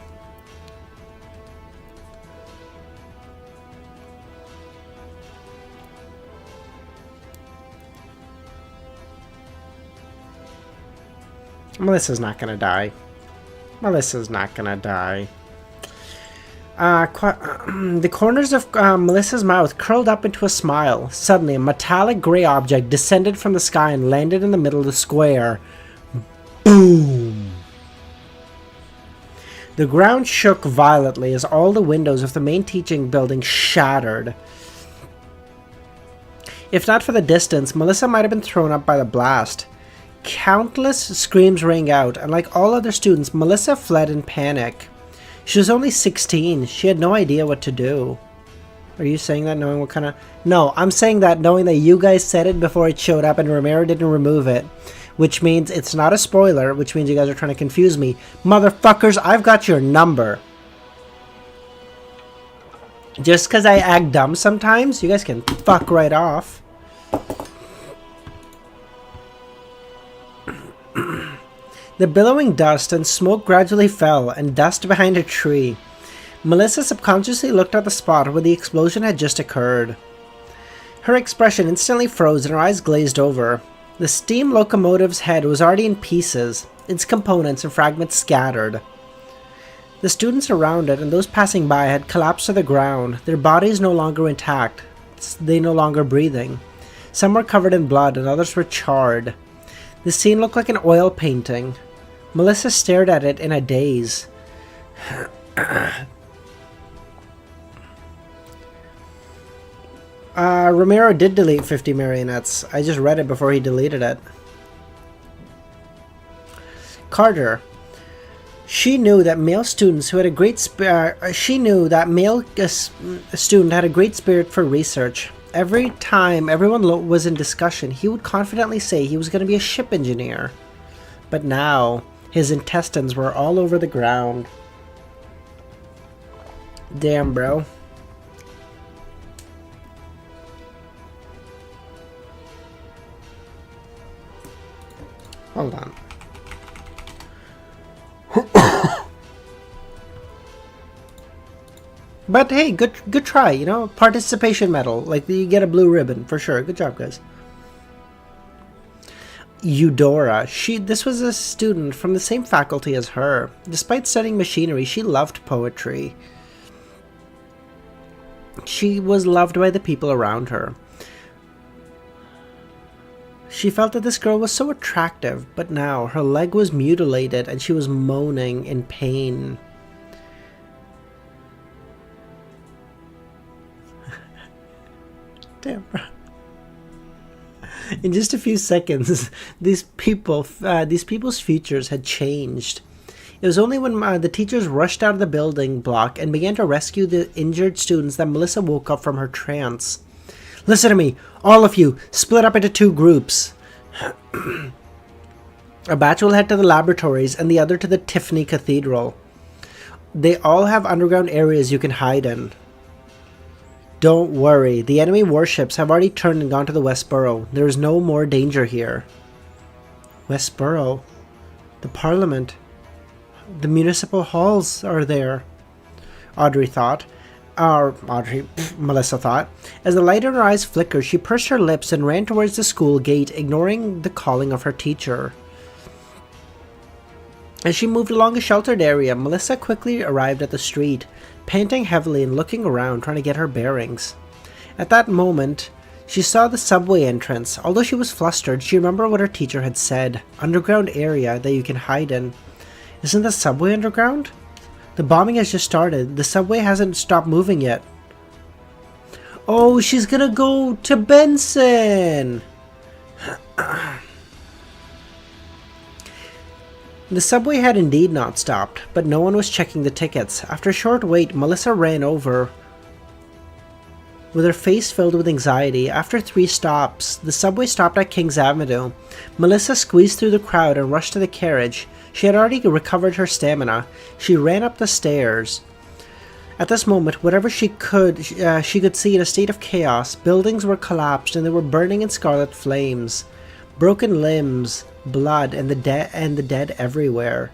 Melissa's not gonna die. Melissa's not gonna die. The corners of Melissa's mouth curled up into a smile. Suddenly, a metallic gray object descended from the sky and landed in the middle of the square. Boom! The ground shook violently as all the windows of the main teaching building shattered. If not for the distance, Melissa might have been thrown up by the blast. Countless screams rang out, and like all other students, Melissa fled in panic. She was only 16. She had no idea what to do. Are you saying that knowing what kind of... No, I'm saying that knowing that you guys said it before it showed up and Romero didn't remove it. Which means it's not a spoiler, which means you guys are trying to confuse me. Motherfuckers, I've got your number. Just because I act dumb sometimes, you guys can fuck right off. The billowing dust and smoke gradually fell and dust behind a tree. Melissa subconsciously looked at the spot where the explosion had just occurred. Her expression instantly froze and her eyes glazed over. The steam locomotive's head was already in pieces, its components and fragments scattered. The students around it and those passing by had collapsed to the ground, their bodies no longer intact, they no longer breathing. Some were covered in blood and others were charred. The scene looked like an oil painting. Melissa stared at it in a daze. Romero did delete 50 marionettes. I just read it before he deleted it. Carter. She knew that male students who had a great student had a great spirit for research. Every time everyone was in discussion, he would confidently say he was going to be a ship engineer. But now, his intestines were all over the ground. Damn, bro. Hold on. But hey, good try, you know, participation medal, like you get a blue ribbon for sure. Good job, guys. Eudora, this was a student from the same faculty as her. Despite studying machinery, she loved poetry. She was loved by the people around her. She felt that this girl was so attractive, but now her leg was mutilated and she was moaning in pain. Damn, bro. In just a few seconds, these people's futures had changed. It was only when the teachers rushed out of the building block and began to rescue the injured students that Melissa woke up from her trance. Listen to me, all of you, split up into two groups. A batch will head to the laboratories and the other to the Tiffany Cathedral. They all have underground areas you can hide in. Don't worry, the enemy warships have already turned and gone to the Westboro. There is no more danger here. Westboro? The Parliament? The municipal halls are there, Melissa thought. As the light in her eyes flickered, she pursed her lips and ran towards the school gate, ignoring the calling of her teacher. As she moved along a sheltered area, Melissa quickly arrived at the street, panting heavily and looking around, trying to get her bearings. At that moment, she saw the subway entrance. Although she was flustered, she remembered what her teacher had said. Underground area that you can hide in. Isn't the subway underground? The bombing has just started. The subway hasn't stopped moving yet. Oh, she's gonna go to Benson! The subway had indeed not stopped, but no one was checking the tickets. After a short wait, Melissa ran over, with her face filled with anxiety. After 3 stops, the subway stopped at Kings Avenue. Melissa squeezed through the crowd and rushed to the carriage. She had already recovered her stamina. She ran up the stairs. At this moment, whatever she could see in a state of chaos. Buildings were collapsed and they were burning in scarlet flames. Broken limbs, blood, and the dead everywhere.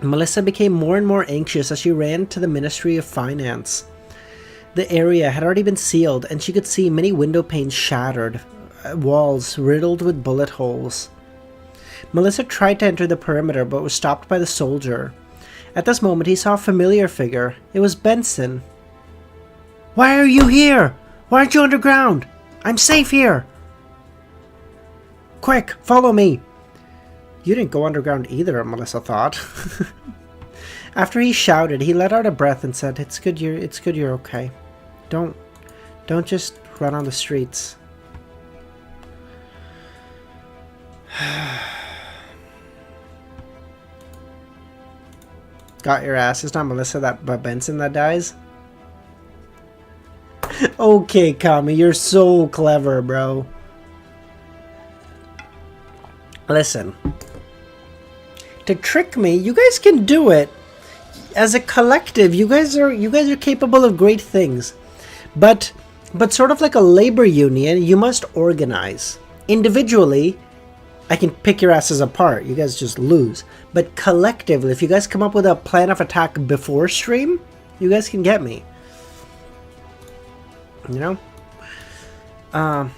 Melissa became more and more anxious as she ran to the Ministry of Finance. The area had already been sealed, and she could see many window panes shattered, walls riddled with bullet holes. Melissa tried to enter the perimeter but was stopped by the soldier. At this moment, he saw a familiar figure. It was Benson. "Why are you here? Why aren't you underground? I'm safe here. Quick, follow me." You didn't go underground either, Melissa thought. After he shouted, he let out a breath and said, it's good you're okay. Don't just run on the streets." Got your ass. It's not Melissa but Benson that dies. Okay, Kami, you're so clever, bro. Listen. To trick me, you guys can do it. As a collective, you guys are capable of great things. But sort of like a labor union, you must organize. Individually, I can pick your asses apart. You guys just lose. But collectively, if you guys come up with a plan of attack before stream, you guys can get me. You know?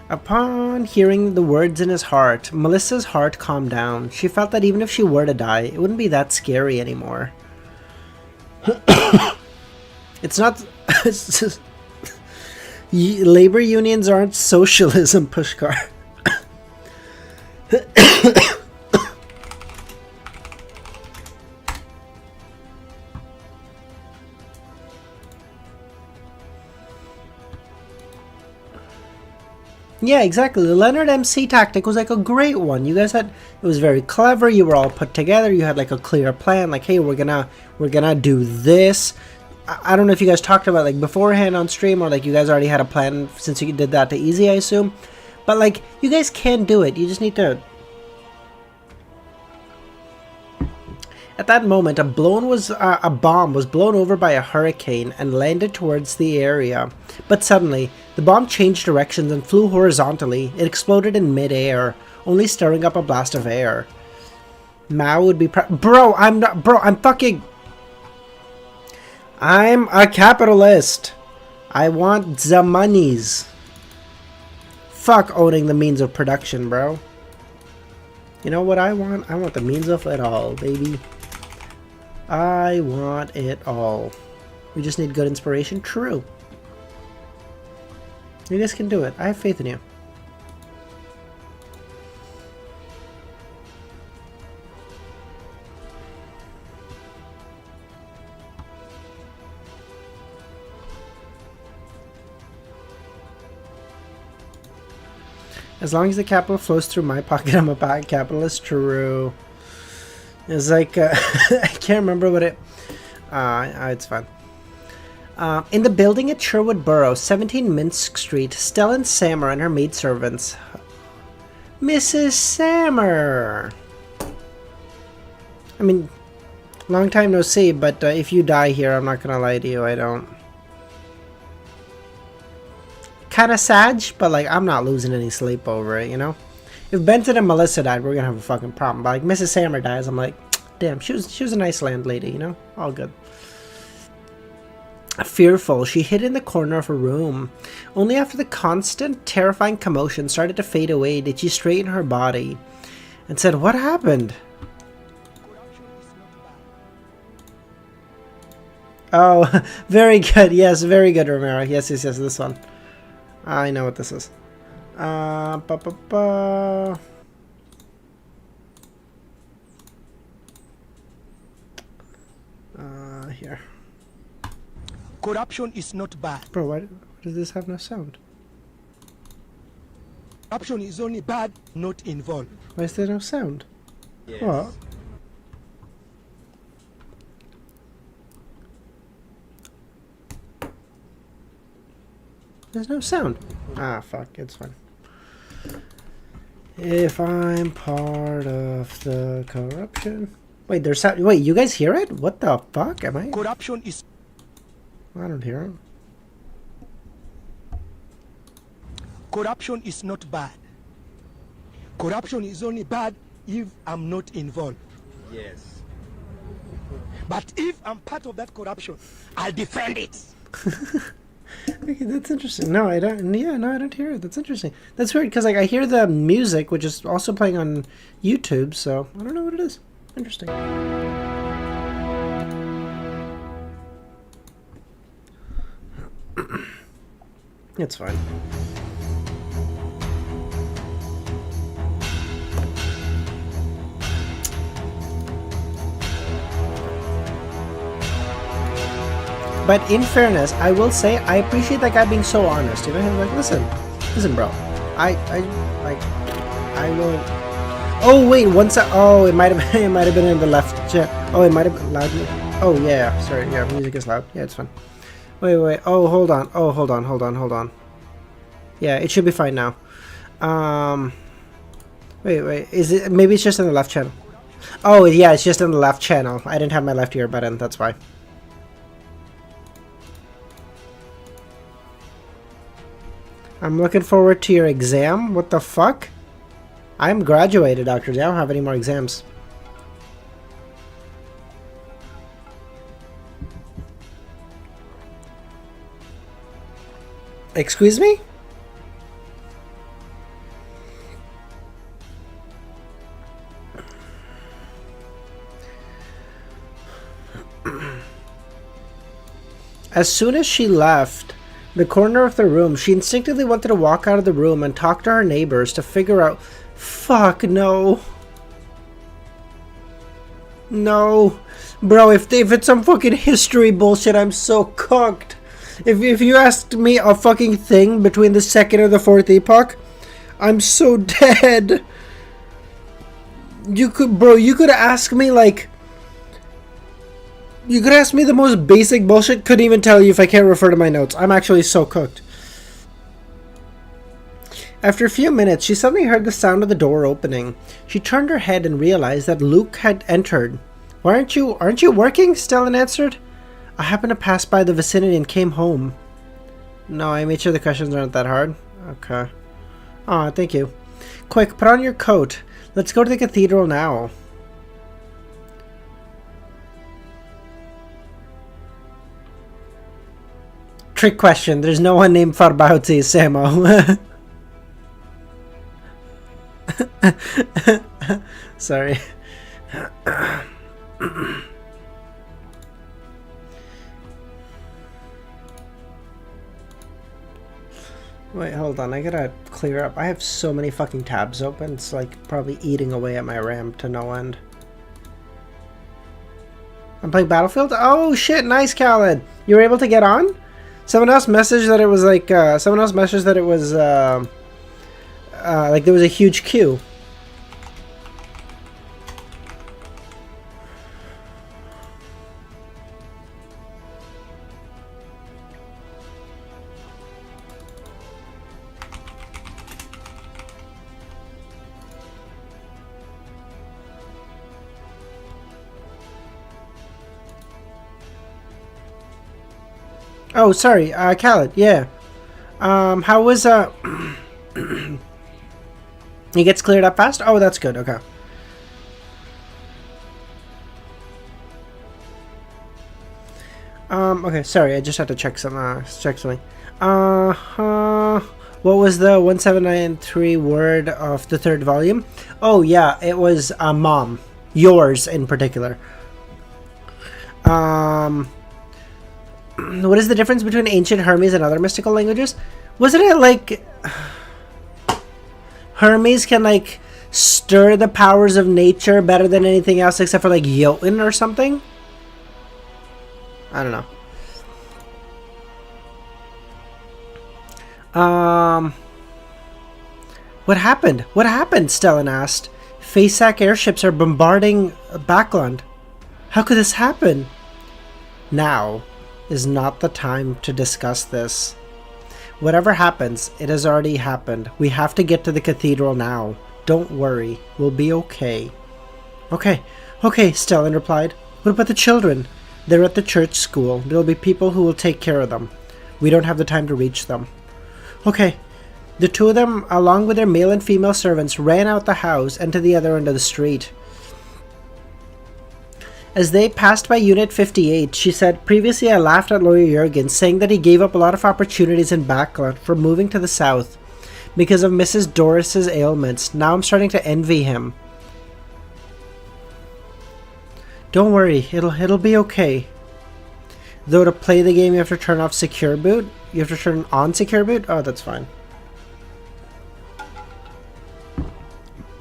Upon hearing the words in his heart, Melissa's heart calmed down. She felt that even if she were to die, it wouldn't be that scary anymore. It's not... It's just, labor unions aren't socialism, Pushkar. Yeah, exactly. The Leonard MC tactic was like a great one. You guys had, it was very clever. You were all put together. You had like a clear plan. Like, hey, we're gonna do this. I don't know if you guys talked about like beforehand on stream or like you guys already had a plan since you did that to Easy, I assume. But like, you guys can do it. You just need to. At that moment, a bomb was blown over by a hurricane and landed towards the area. But suddenly, the bomb changed directions and flew horizontally. It exploded in mid-air, only stirring up a blast of air. Mao would be Bro, I'm a capitalist. I want the monies. Fuck owning the means of production, bro. You know what I want? I want the means of it all, baby. I want it all. We just need good inspiration. True. You guys can do it. I have faith in you. As long as the capital flows through my pocket, I'm a bad capitalist. True. It's like, I can't remember what it... it's fine. In the building at Sherwood Borough, 17 Minsk Street, Stellan Sammer and her maidservants. Mrs. Sammer! I mean, long time no see, but if you die here, I'm not gonna lie to you, I don't... Kinda sad, but like, I'm not losing any sleep over it, you know? If Benson and Melissa died, we're gonna have a fucking problem. But like Mrs. Sammer dies, I'm like, damn, she was a nice landlady, you know? All good. Fearful, she hid in the corner of her room. Only after the constant, terrifying commotion started to fade away did she straighten her body and said, "What happened?" Oh, very good. Yes, very good, Romero. Yes, this one. I know what this is. Here. Corruption is not bad. Bro, why does this have no sound? Corruption is only bad, not involved. Why is there no sound? Yes. What? There's no sound. Ah, fuck. It's fine. If I'm part of the corruption... Wait, there's sound... Wait, you guys hear it? What the fuck? Am I... Corruption is... I don't hear it. Corruption is not bad. Corruption is only bad if I'm not involved. Yes. But if I'm part of that corruption, I'll defend it. Okay, that's interesting. No, I don't. Yeah, no, I don't hear it. That's interesting. That's weird because like I hear the music, which is also playing on YouTube. So I don't know what it is. Interesting. It's fine. But in fairness, I will say I appreciate that guy being so honest. You know, he's like, listen, bro. I will. Oh wait, oh, it might have been in the left. Oh, it might have been loud. Oh yeah, sorry. Yeah, music is loud. Yeah, it's fine. Wait. Oh, hold on. Hold on. Yeah, it should be fine now. Wait. Is it? Maybe it's just in the left channel. Oh yeah, it's just in the left channel. I didn't have my left ear button. That's why. I'm looking forward to your exam. What the fuck? I'm graduated, Dr. Z. I don't have any more exams. Excuse me? As soon as she left the corner of the room, she instinctively wanted to walk out of the room and talk to her neighbors to figure out... Fuck, no. No. Bro, if it's some fucking history bullshit, I'm so cooked. If you asked me a fucking thing between the second or the fourth epoch, I'm so dead. You could ask me like... You could ask me the most basic bullshit, couldn't even tell you if I can't refer to my notes. I'm actually so cooked. After a few minutes, she suddenly heard the sound of the door opening. She turned her head and realized that Luke had entered. Aren't you working? Stellan answered. I happened to pass by the vicinity and came home. No, I made sure the questions aren't that hard. Okay. Aw, thank you. Quick, put on your coat. Let's go to the cathedral now. Trick question. There's no one named Farbauti, Samo. Sorry. Wait, hold on. I gotta clear up. I have so many fucking tabs open. It's like probably eating away at my RAM to no end. I'm playing Battlefield? Oh shit, nice, Khaled. You were able to get on? Someone else messaged that it was like, like there was a huge queue. Oh, sorry, Khaled, yeah. How was, He gets cleared up fast? Oh, that's good, okay. Okay, sorry, I just had to check something. What was the 1793 word of the third volume? Oh, yeah, it was, mom. Yours, in particular. What is the difference between ancient Hermes and other mystical languages? Wasn't it like Hermes can like stir the powers of nature better than anything else except for like Jotun or something? I don't know. What happened? What happened? Stellan asked. Facesack airships are bombarding Backlund. How could this happen? Now is not the time to discuss this. Whatever happens, it has already happened. We have to get to the cathedral now. Don't worry, we'll be okay. Okay, Stellan replied. What about the children? They're at the church school. There'll be people who will take care of them. We don't have the time to reach them. Okay. The two of them, along with their male and female servants, ran out the house and to the other end of the street. As they passed by Unit 58, she said, "Previously I laughed at Lawyer Jurgen, saying that he gave up a lot of opportunities in Backlund for moving to the south because of Mrs. Doris's ailments. Now I'm starting to envy him." Don't worry, it'll be okay. Though to play the game you have to turn off secure boot? You have to turn on secure boot? Oh, that's fine.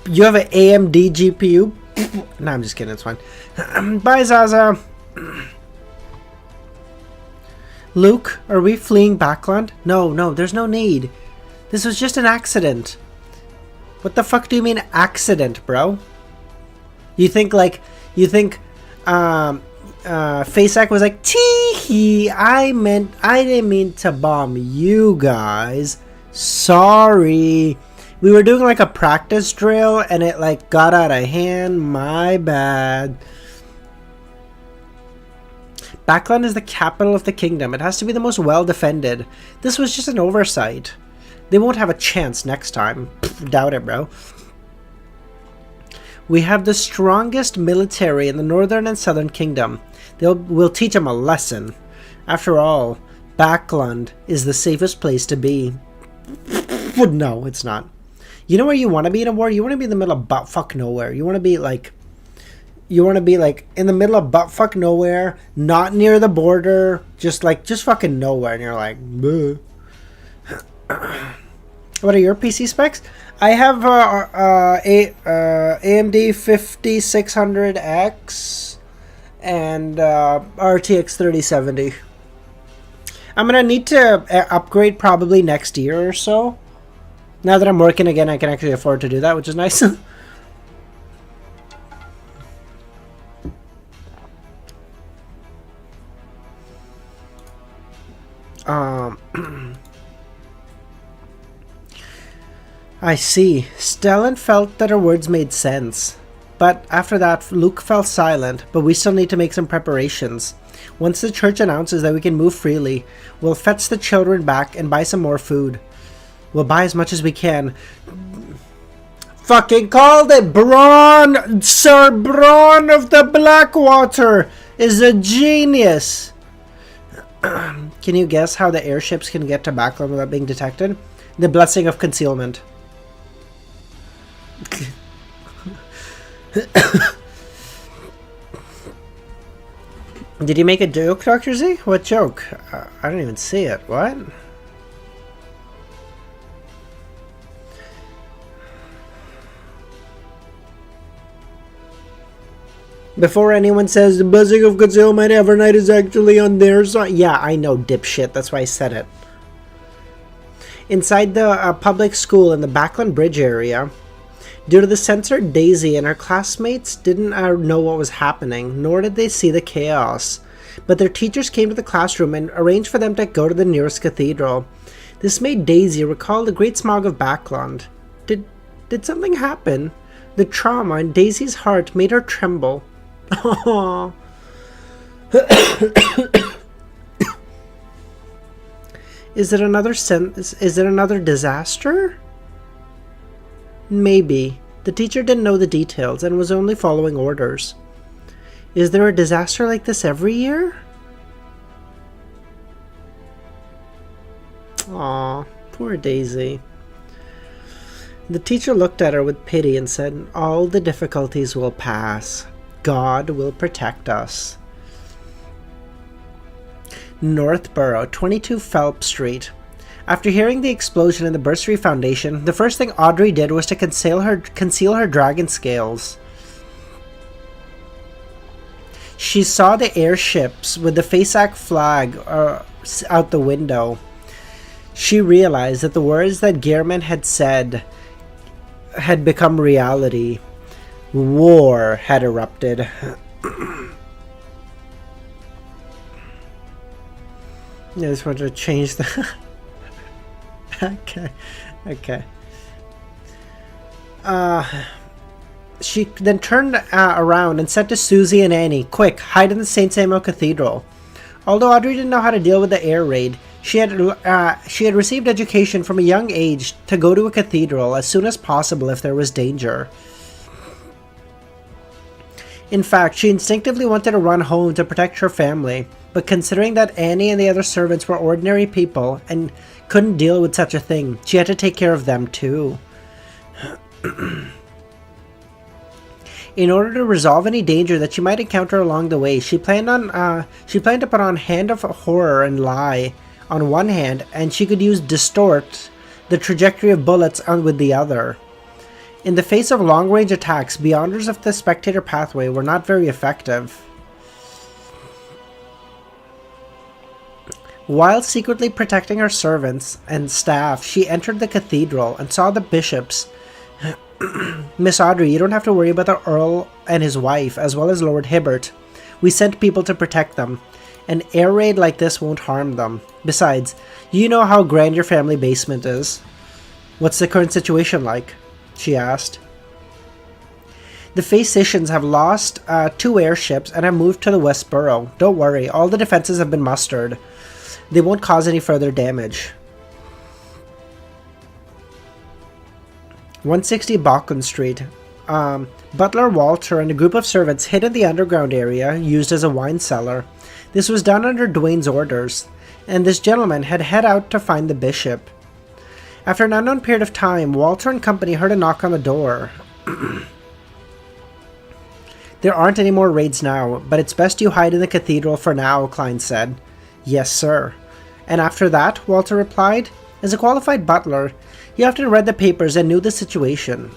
You have an AMD GPU? No, I'm just kidding, it's fine. Bye, Zaza. Luke, are we fleeing Backlund? No, there's no need. This was just an accident. What the fuck do you mean accident, bro? You think Faceac was like, tee-hee, I didn't mean to bomb you guys. Sorry. We were doing like a practice drill and it like got out of hand. My bad. Backlund is the capital of the kingdom. It has to be the most well defended. This was just an oversight. They won't have a chance next time. Pfft, doubt it, bro. We have the strongest military in the northern and southern kingdom. We'll teach them a lesson. After all, Backlund is the safest place to be. No, it's not. You know where you want to be in a war? You want to be in the middle of buttfuck nowhere. You want to be like in the middle of buttfuck nowhere, not near the border, just fucking nowhere. And you're like, bleh. What are your PC specs? I have AMD 5600X and RTX 3070. I'm gonna need to upgrade probably next year or so. Now that I'm working again, I can actually afford to do that, which is nice. I see. Stellan felt that her words made sense. But after that, Luke fell silent, but we still need to make some preparations. Once the church announces that we can move freely, we'll fetch the children back and buy some more food. We'll buy as much as we can. Fucking called it! Braun! Sir Braun of the Blackwater is a genius! Can you guess how the airships can get to Backlund without being detected? The blessing of concealment. Did you make a joke, Dr. Z? What joke? I don't even see it. What? Before anyone says the blessing of concealment Evernight is actually on their side. Yeah, I know, dipshit. That's why I said it. Inside the public school in the Backlund Bridge area, due to the censor, Daisy and her classmates didn't know what was happening, nor did they see the chaos. But their teachers came to the classroom and arranged for them to go to the nearest cathedral. This made Daisy recall the great smog of Backlund. Did something happen? The trauma in Daisy's heart made her tremble. Aww. Is it another disaster? Maybe. The teacher didn't know the details and was only following orders. Is there a disaster like this every year? Aw, poor Daisy. The teacher looked at her with pity and said, "All the difficulties will pass. God will protect us." Northborough, 22 Phelps Street. After hearing the explosion in the Bursary Foundation, the first thing Audrey did was to conceal her dragon scales. She saw the airships with the Faceac flag out the window. She realized that the words that Gehrman had said had become reality. War had erupted. I just wanted to change the... Okay. She then turned around and said to Susie and Annie, "Quick, hide in the St. Samuel Cathedral." Although Audrey didn't know how to deal with the air raid, she had received education from a young age to go to a cathedral as soon as possible if there was danger. In fact, she instinctively wanted to run home to protect her family, but considering that Annie and the other servants were ordinary people and couldn't deal with such a thing, she had to take care of them too. In order to resolve any danger that she might encounter along the way, she planned to put on Hand of Horror and Lie on one hand, and she could use Distort, the trajectory of bullets, with the other. In the face of long-range attacks, Beyonders of the Spectator Pathway were not very effective. While secretly protecting her servants and staff, she entered the cathedral and saw the bishops. Miss Audrey, you don't have to worry about the Earl and his wife, as well as Lord Hibbert. We sent people to protect them. An air raid like this won't harm them. Besides, you know how grand your family basement is. What's the current situation like? She asked. The Physicians have lost 2 airships and have moved to the Westboro. Don't worry, all the defenses have been mustered. They won't cause any further damage. 160 Backlund Street. Butler Walter and a group of servants hid in the underground area used as a wine cellar. This was done under Dwayne's orders, and this gentleman had head out to find the bishop. After an unknown period of time, Walter and company heard a knock on the door. There aren't any more raids now, but it's best you hide in the cathedral for now, Klein said. Yes, sir. And after that, Walter replied. As a qualified butler, he often read the papers and knew the situation.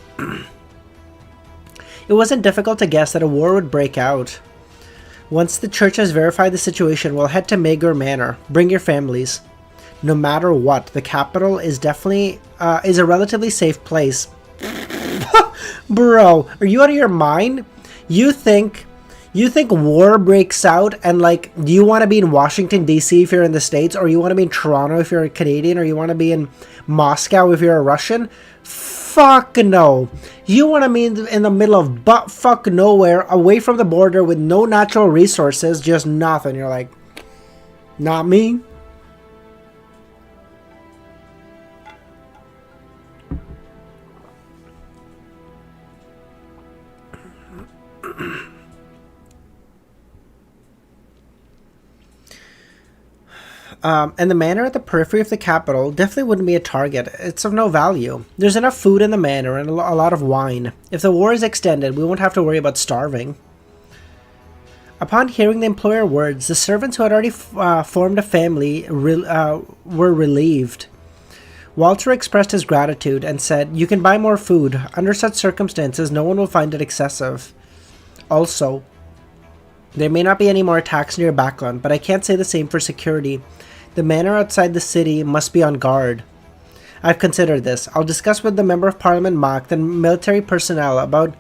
It wasn't difficult to guess that a war would break out. Once the church has verified the situation, we'll head to Mager Manor. Bring your families. No matter what, the capital is definitely is a relatively safe place. Bro, are you out of your mind? You think war breaks out and like, do you want to be in Washington DC if you're in the States, or you want to be in Toronto if you're a Canadian, or you want to be in Moscow if you're a Russian? Fuck no. You want to be in the middle of butt-fuck nowhere, away from the border with no natural resources, just nothing. You're like, not me. And the manor at the periphery of the capital definitely wouldn't be a target. It's of no value. There's enough food in the manor and a lot of wine. If the war is extended, we won't have to worry about starving. Upon hearing the employer words, the servants who had already formed a family were relieved. Walter expressed his gratitude and said, "You can buy more food. Under such circumstances, no one will find it excessive. Also, there may not be any more attacks near Backlund, but I can't say the same for security. The manor outside the city must be on guard. I've considered this. I'll discuss with the Member of Parliament Mock and military personnel about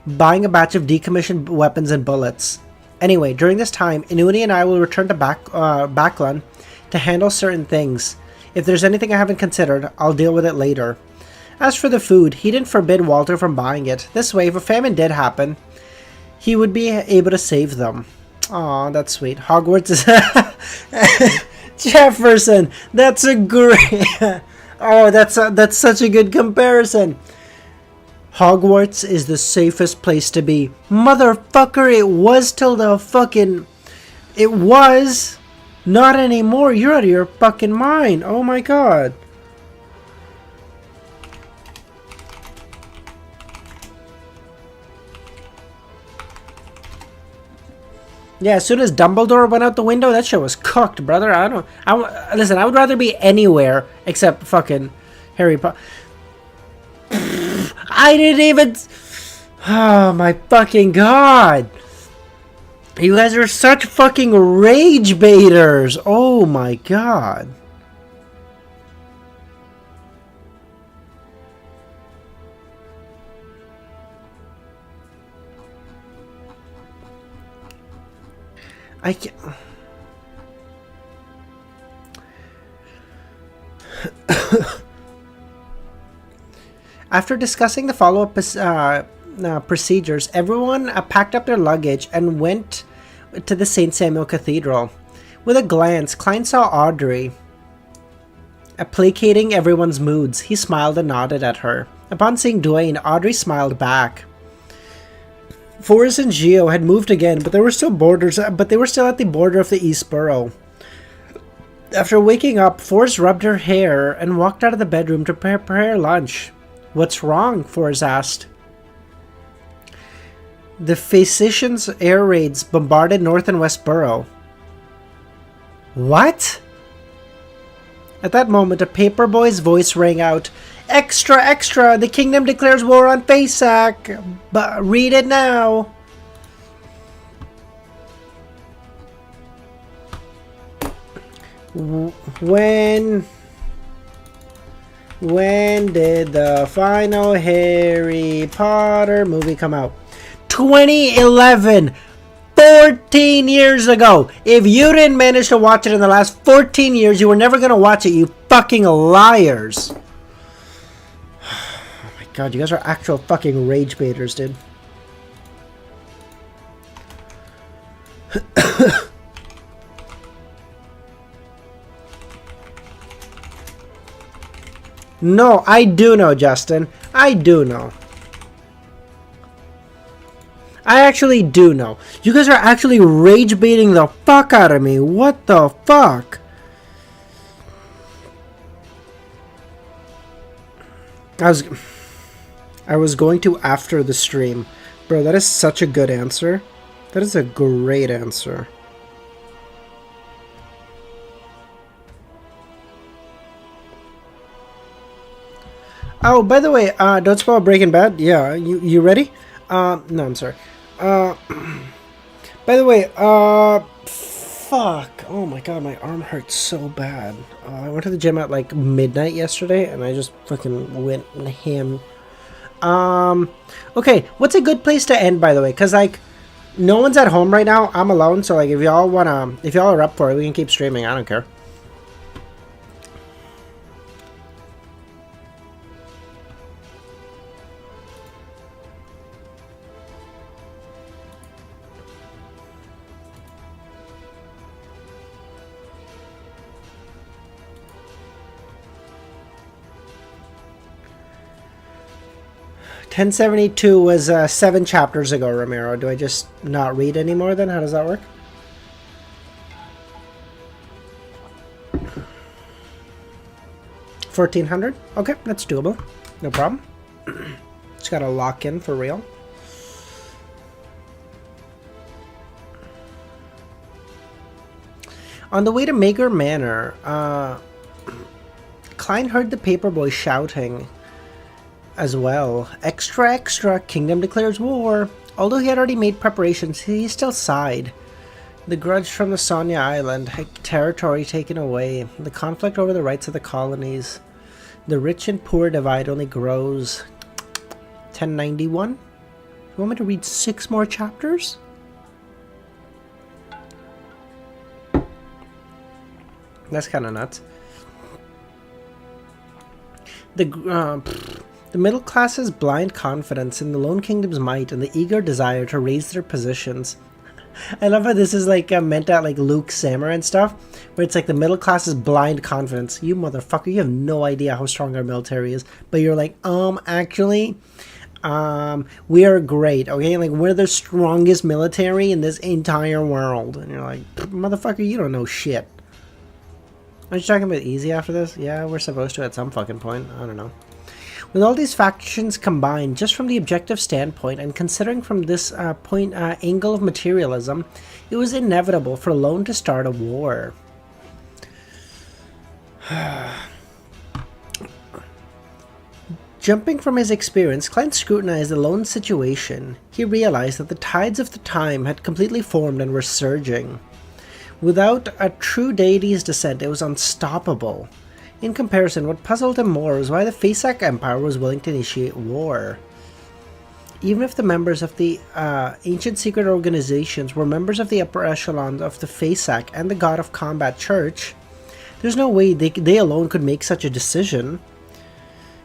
buying a batch of decommissioned weapons and bullets. Anyway, during this time, Inuni and I will return to Backlund to handle certain things. If there's anything I haven't considered, I'll deal with it later." As for the food, he didn't forbid Walter from buying it. This way, if a famine did happen, he would be able to save them. Aw, that's sweet. Hogwarts is... Jefferson! That's a great... Oh, that's such a good comparison. Hogwarts is the safest place to be. Motherfucker, it was till the fucking... It was. Not anymore. You're out of your fucking mind. Oh my god. Yeah, as soon as Dumbledore went out the window, that shit was cooked, brother. Listen, I would rather be anywhere except fucking Harry Potter. I didn't even... Oh my fucking god. You guys are such fucking rage baiters. Oh my god. I can't... After discussing the follow-up procedures, everyone packed up their luggage and went to the St. Samuel Cathedral. With a glance, Klein saw Audrey, placating everyone's moods. He smiled and nodded at her. Upon seeing Dwayne, Audrey smiled back. Forrest and Geo had moved again, but they were still at the border of the East Borough. After waking up, Forrest rubbed her hair and walked out of the bedroom to prepare lunch. "What's wrong?" Forrest asked. "The physicians' air raids bombarded North and West Borough." "What?" At that moment, a paperboy's voice rang out. "Extra, extra! The kingdom declares war on Faceac! But read it now!" When did the final Harry Potter movie come out? 2011! 14 years ago! If you didn't manage to watch it in the last 14 years, you were never gonna watch it, you fucking liars! Oh my god, you guys are actual fucking rage baiters, dude. No, I do know, Justin. I do know. I actually do know. You guys are actually rage baiting the fuck out of me. What the fuck? I was going to after the stream. Bro, that is such a good answer. That is a great answer. Oh, by the way, don't spoil Breaking Bad. Yeah, you ready? No, I'm sorry. By the way, fuck. Oh my god, my arm hurts so bad. I went to the gym at like midnight yesterday, and I just fucking went ham. Okay, what's a good place to end, by the way? Because like, no one's at home right now. I'm alone, so like, if y'all are up for it, we can keep streaming. I don't care. $1072 was 7 chapters ago, Ramiro. Do I just not read anymore then? How does that work? $1,400? Okay, that's doable. No problem. Just gotta lock in for real. On the way to Mager Manor, Klein heard the paperboy shouting as well. "Extra, extra, kingdom declares war." Although he had already made preparations, he still sighed. The grudge from the Sonia Island, territory taken away, the conflict over the rights of the colonies. The rich and poor divide only grows. 1091? You want me to read 6 more chapters? That's kind of nuts. The middle class's blind confidence in the Lone Kingdom's might and the eager desire to raise their positions. I love how this is like meant at like Luke Sammer and stuff, where it's like the middle class's blind confidence. You motherfucker, you have no idea how strong our military is, but you're like, actually, we are great, okay? Like, we're the strongest military in this entire world. And you're like, motherfucker, you don't know shit. Aren't you talking about easy after this? Yeah, we're supposed to at some fucking point. I don't know. With all these factions combined, just from the objective standpoint, and considering from this angle of materialism, it was inevitable for Lone to start a war. Jumping from his experience, Klein scrutinized the Lone situation. He realized that the tides of the time had completely formed and were surging. Without a true deity's descent, it was unstoppable. In comparison, what puzzled him more was why the Faceac Empire was willing to initiate war. Even if the members of the ancient secret organizations were members of the upper echelon of the Faceac and the God of Combat Church, there's no way they alone could make such a decision.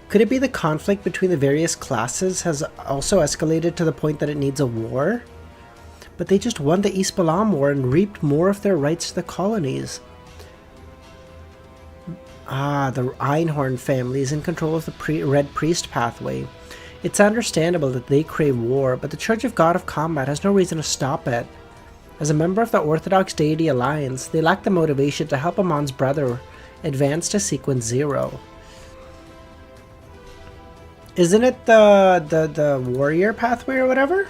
Could it be the conflict between the various classes has also escalated to the point that it needs a war? But they just won the East Balam War and reaped more of their rights to the colonies. The Einhorn family is in control of the Red Priest pathway. It's understandable that they crave war, but the Church of God of Combat has no reason to stop it. As a member of the Orthodox Deity Alliance, they lack the motivation to help Amon's brother advance to Sequence 0. Isn't it the warrior pathway or whatever?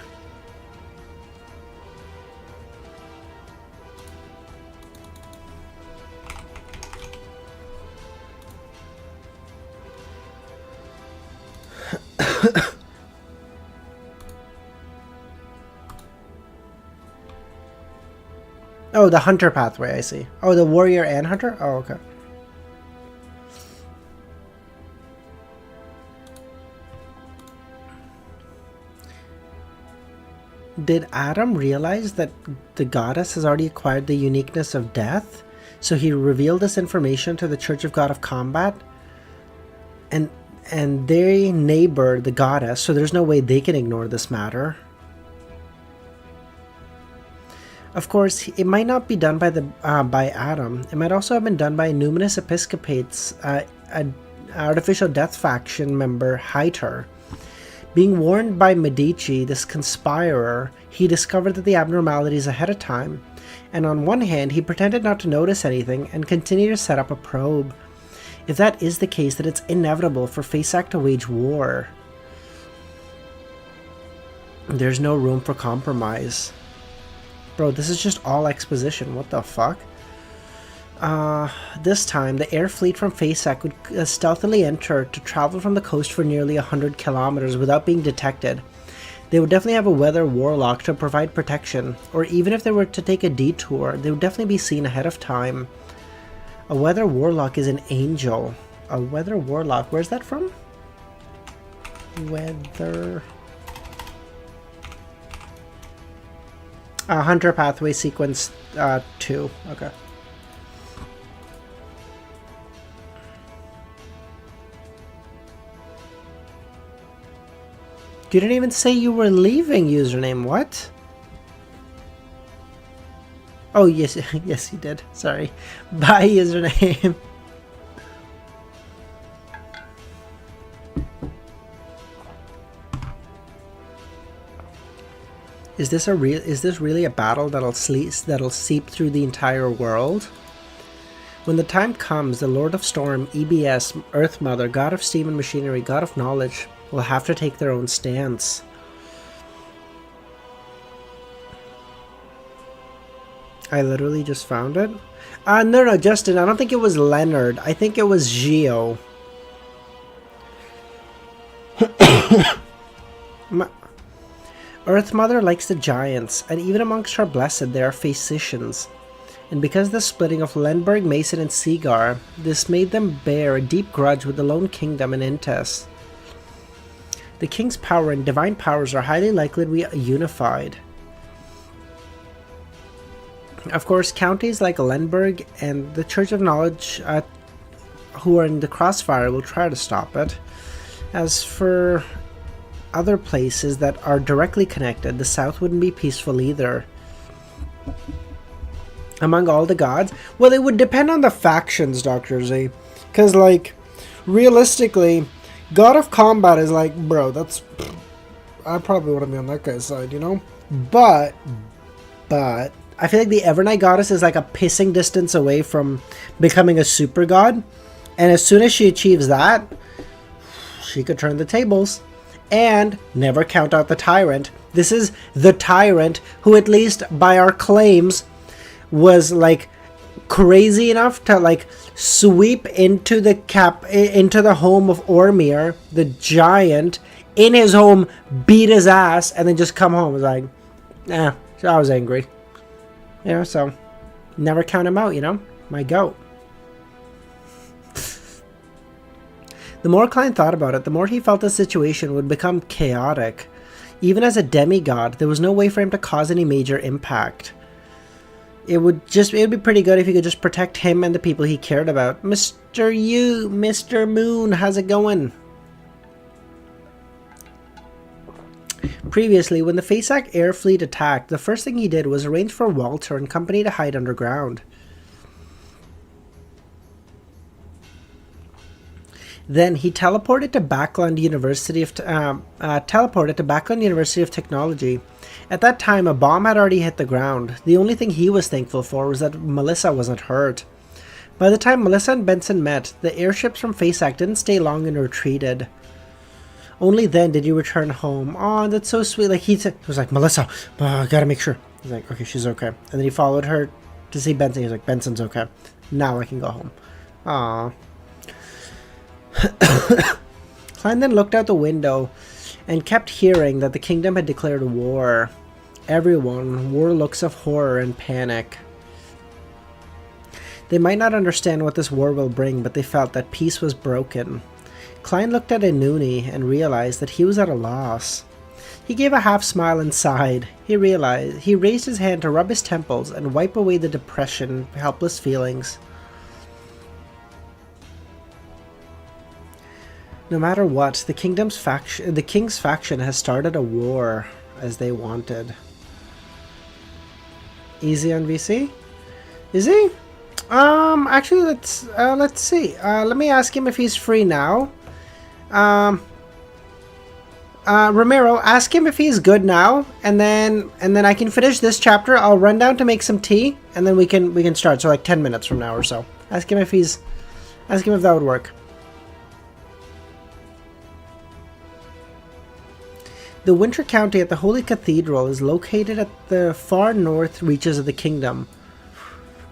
Oh, the hunter pathway, I see. Oh, the warrior and hunter? Oh, okay. Did Adam realize that the goddess has already acquired the uniqueness of death? So he revealed this information to the Church of God of Combat? And they neighbor the goddess, so there's no way they can ignore this matter. Of course, it might not be done by Adam. It might also have been done by Numinous Episcopate's artificial death faction member, Hyter. Being warned by Medici, this conspirer, he discovered that the abnormalities ahead of time, and on one hand, he pretended not to notice anything and continued to set up a probe. If that is the case, then it's inevitable for Faceac to wage war. There's no room for compromise. Bro, this is just all exposition. What the fuck? This time, the air fleet from Faceac would stealthily enter to travel from the coast for nearly 100 kilometers without being detected. They would definitely have a weather warlock to provide protection, or even if they were to take a detour, they would definitely be seen ahead of time. A weather warlock is an angel. A weather warlock, where's that from? Weather... Hunter Pathway Sequence 2. Okay. You didn't even say you were leaving, username. What? Oh, yes. Yes, you did. Sorry. Bye, username. Is this really a battle that'll seep through the entire world? When the time comes, the Lord of Storm, EBS, Earth Mother, God of Steam and Machinery, God of Knowledge, will have to take their own stance. I literally just found it. No, Justin, I don't think it was Leonard. I think it was Gio. Earth Mother likes the giants, and even amongst her blessed there are physicians. And because of the splitting of Lenberg, Mason, and Seagar, this made them bear a deep grudge with the Lone Kingdom and Intes. The King's power and divine powers are highly likely to be unified. Of course, counties like Lenberg and the Church of Knowledge, who are in the crossfire, will try to stop it. As for other places that are directly connected, the South wouldn't be peaceful either. Among all the gods, well, it would depend on the factions, Dr. Z. Because, like, realistically, God of Combat is like, bro, that's... I probably want to be on that guy's side, you know? But, I feel like the Evernight Goddess is like a pissing distance away from becoming a super god. And as soon as she achieves that, she could turn the tables. And never count out the Tyrant. This is the Tyrant who, at least by our claims, was like crazy enough to like sweep into the home of Ormir, the giant, in his home, beat his ass, and then just come home. It was like, I was angry. You know, so never count him out, you know? My goat. The more Klein thought about it, the more he felt the situation would become chaotic. Even as a demigod, there was no way for him to cause any major impact. It would be pretty good if he could just protect him and the people he cared about. Mr. Moon, how's it going? Previously, when the Faceac air fleet attacked, the first thing he did was arrange for Walter and company to hide underground. Then he teleported to Backlund University of Technology. At that time, a bomb had already hit the ground. The only thing he was thankful for was that Melissa wasn't hurt. By the time Melissa and Benson met, the airships from FaceAct didn't stay long and retreated. Only then did he return home. Oh, that's so sweet. Like he was like, Melissa, I gotta make sure. He's like, okay, she's okay. And then he followed her to see Benson. He's like, Benson's okay. Now I can go home. Aww. Klein then looked out the window and kept hearing that the kingdom had declared war. Everyone wore looks of horror and panic. They might not understand what this war will bring, but they felt that peace was broken. Klein looked at Inuni and realized that he was at a loss. He gave a half smile and sighed. He raised his hand to rub his temples and wipe away the depression, helpless feelings. No matter what, the king's faction has started a war as they wanted. Easy on VC? Is he? Actually, let's see. Let me ask him if he's free now. Ramiro, ask him if he's good now, and then I can finish this chapter. I'll run down to make some tea, and then we can start. So like 10 minutes from now or so. Ask him if that would work. The Winter County at the Holy Cathedral is located at the far north reaches of the kingdom.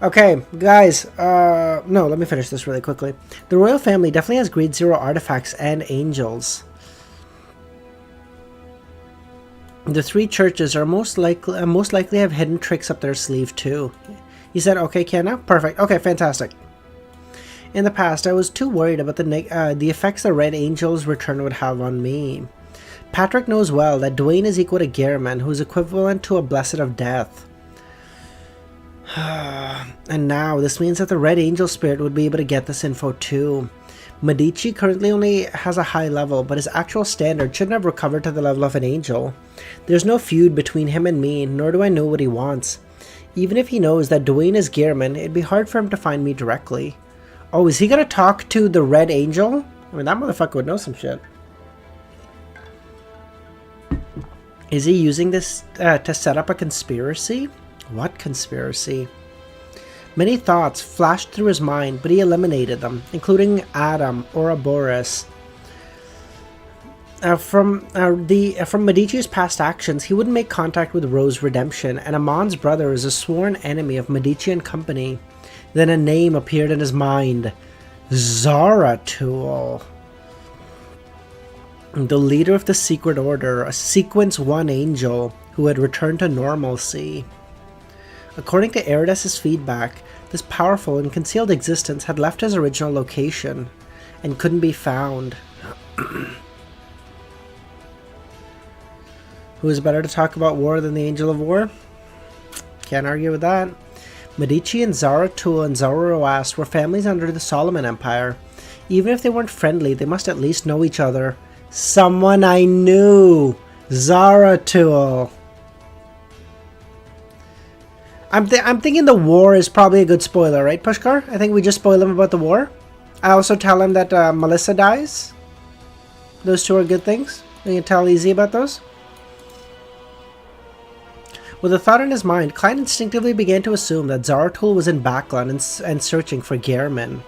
Okay, guys, no, let me finish this really quickly. The royal family definitely has grade 0 artifacts and angels. The 3 churches are most likely have hidden tricks up their sleeve too. You said okay, Kenna? Perfect. Okay, fantastic. In the past, I was too worried about the effects the Red Angel's return would have on me. Patrick knows well that Dwayne is equal to Gehrman, who is equivalent to a Blessed of Death. And now, this means that the Red Angel spirit would be able to get this info too. Medici currently only has a high level, but his actual standard shouldn't have recovered to the level of an angel. There's no feud between him and me, nor do I know what he wants. Even if he knows that Dwayne is Gehrman, it'd be hard for him to find me directly. Oh, is he gonna talk to the Red Angel? I mean, that motherfucker would know some shit. Is he using this to set up a conspiracy? What conspiracy? Many thoughts flashed through his mind, but he eliminated them, including Adam, Ouroboros. From Medici's past actions, he wouldn't make contact with Rose Redemption, and Amon's brother is a sworn enemy of Medici and company. Then a name appeared in his mind. Zaratul. The leader of the Secret Order, a Sequence 1 angel who had returned to normalcy. According to Eridus' feedback, this powerful and concealed existence had left his original location and couldn't be found. Who is better to talk about war than the Angel of War? Can't argue with that. Medici and Zaratul and Zoroast were families under the Solomon Empire. Even if they weren't friendly, they must at least know each other. Someone I knew! Zaratul! I'm thinking the war is probably a good spoiler, right, Pushkar? I think we just spoil him about the war. I also tell him that Melissa dies. Those 2 are good things. We can tell easy about those. With a thought in his mind, Klein instinctively began to assume that Zaratul was in Backlund and searching for Gehrman.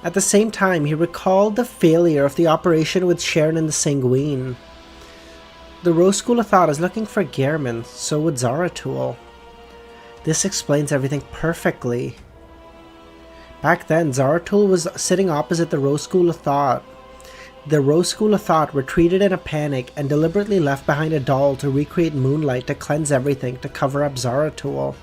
At the same time, he recalled the failure of the operation with Sharon and the Sanguine. The Rose School of Thought is looking for Gehrman, so would Zaratul. This explains everything perfectly. Back then, Zaratul was sitting opposite the Rose School of Thought. The Rose School of Thought retreated in a panic and deliberately left behind a doll to recreate Moonlight to cleanse everything to cover up Zaratul.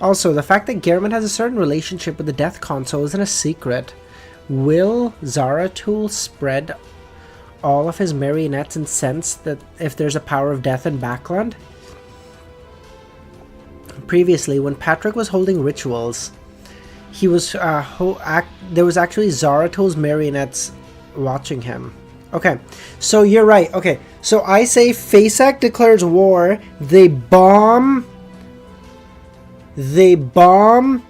Also, the fact that Gehrman has a certain relationship with the Death Console isn't a secret. Will Zaratul spread all of his marionettes and sense that if there's a power of death in Backlund? Previously, when Patrick was holding rituals, he was there was actually Zaratul's marionettes watching him. Okay, so you're right. Okay, so I say Faceac declares war. They bomb Backlund,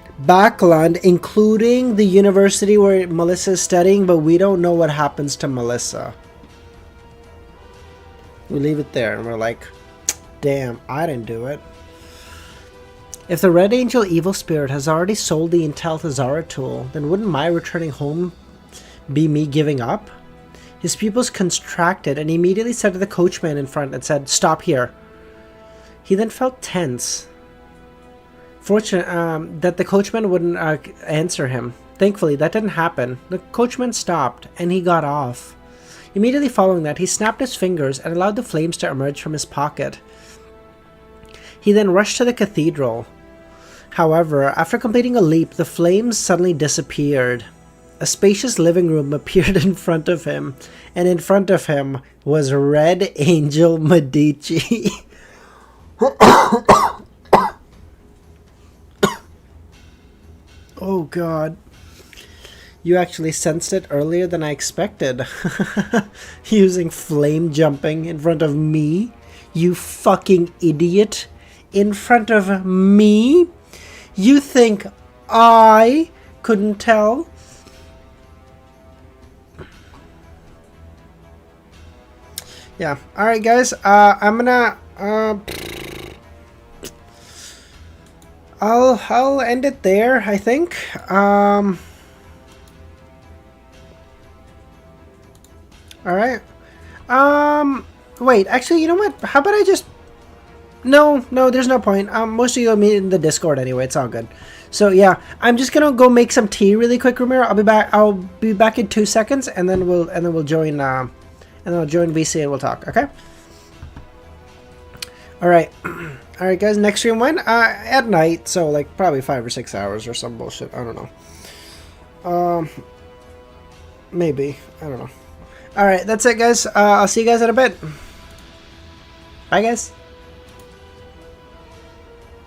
including the university where Melissa is studying, but we don't know what happens to Melissa. We leave it there, and we're like, damn, I didn't do it. If the Red Angel evil spirit has already sold the intel to Zaratul, then wouldn't my returning home be me giving up? His pupils contracted, and he immediately said to the coachman in front and said, "Stop here." He then felt tense. Fortunate that the coachman wouldn't answer him. Thankfully, that didn't happen. The coachman stopped, and he got off. Immediately following that, he snapped his fingers and allowed the flames to emerge from his pocket. He then rushed to the cathedral. However, after completing a leap, the flames suddenly disappeared. A spacious living room appeared in front of him, and in front of him was Red Angel Medici. Oh god. You actually sensed it earlier than I expected. Using flame jumping in front of me? You fucking idiot. In front of me? You think I couldn't tell? Yeah. Alright guys, I'm gonna I'll end it there, I think. Alright. Wait, actually, you know what? How about I just... No, there's no point. Most of you will meet in the Discord anyway. It's all good. So yeah, I'm just gonna go make some tea really quick, Ramiro. I'll be back in 2 seconds, and then we'll join I'll join VC and we'll talk. Okay. All right, all right, guys. Next stream when? At night, so like probably 5 or 6 hours or some bullshit. I don't know. Maybe, I don't know. All right, that's it, guys. I'll see you guys in a bit. Bye, guys.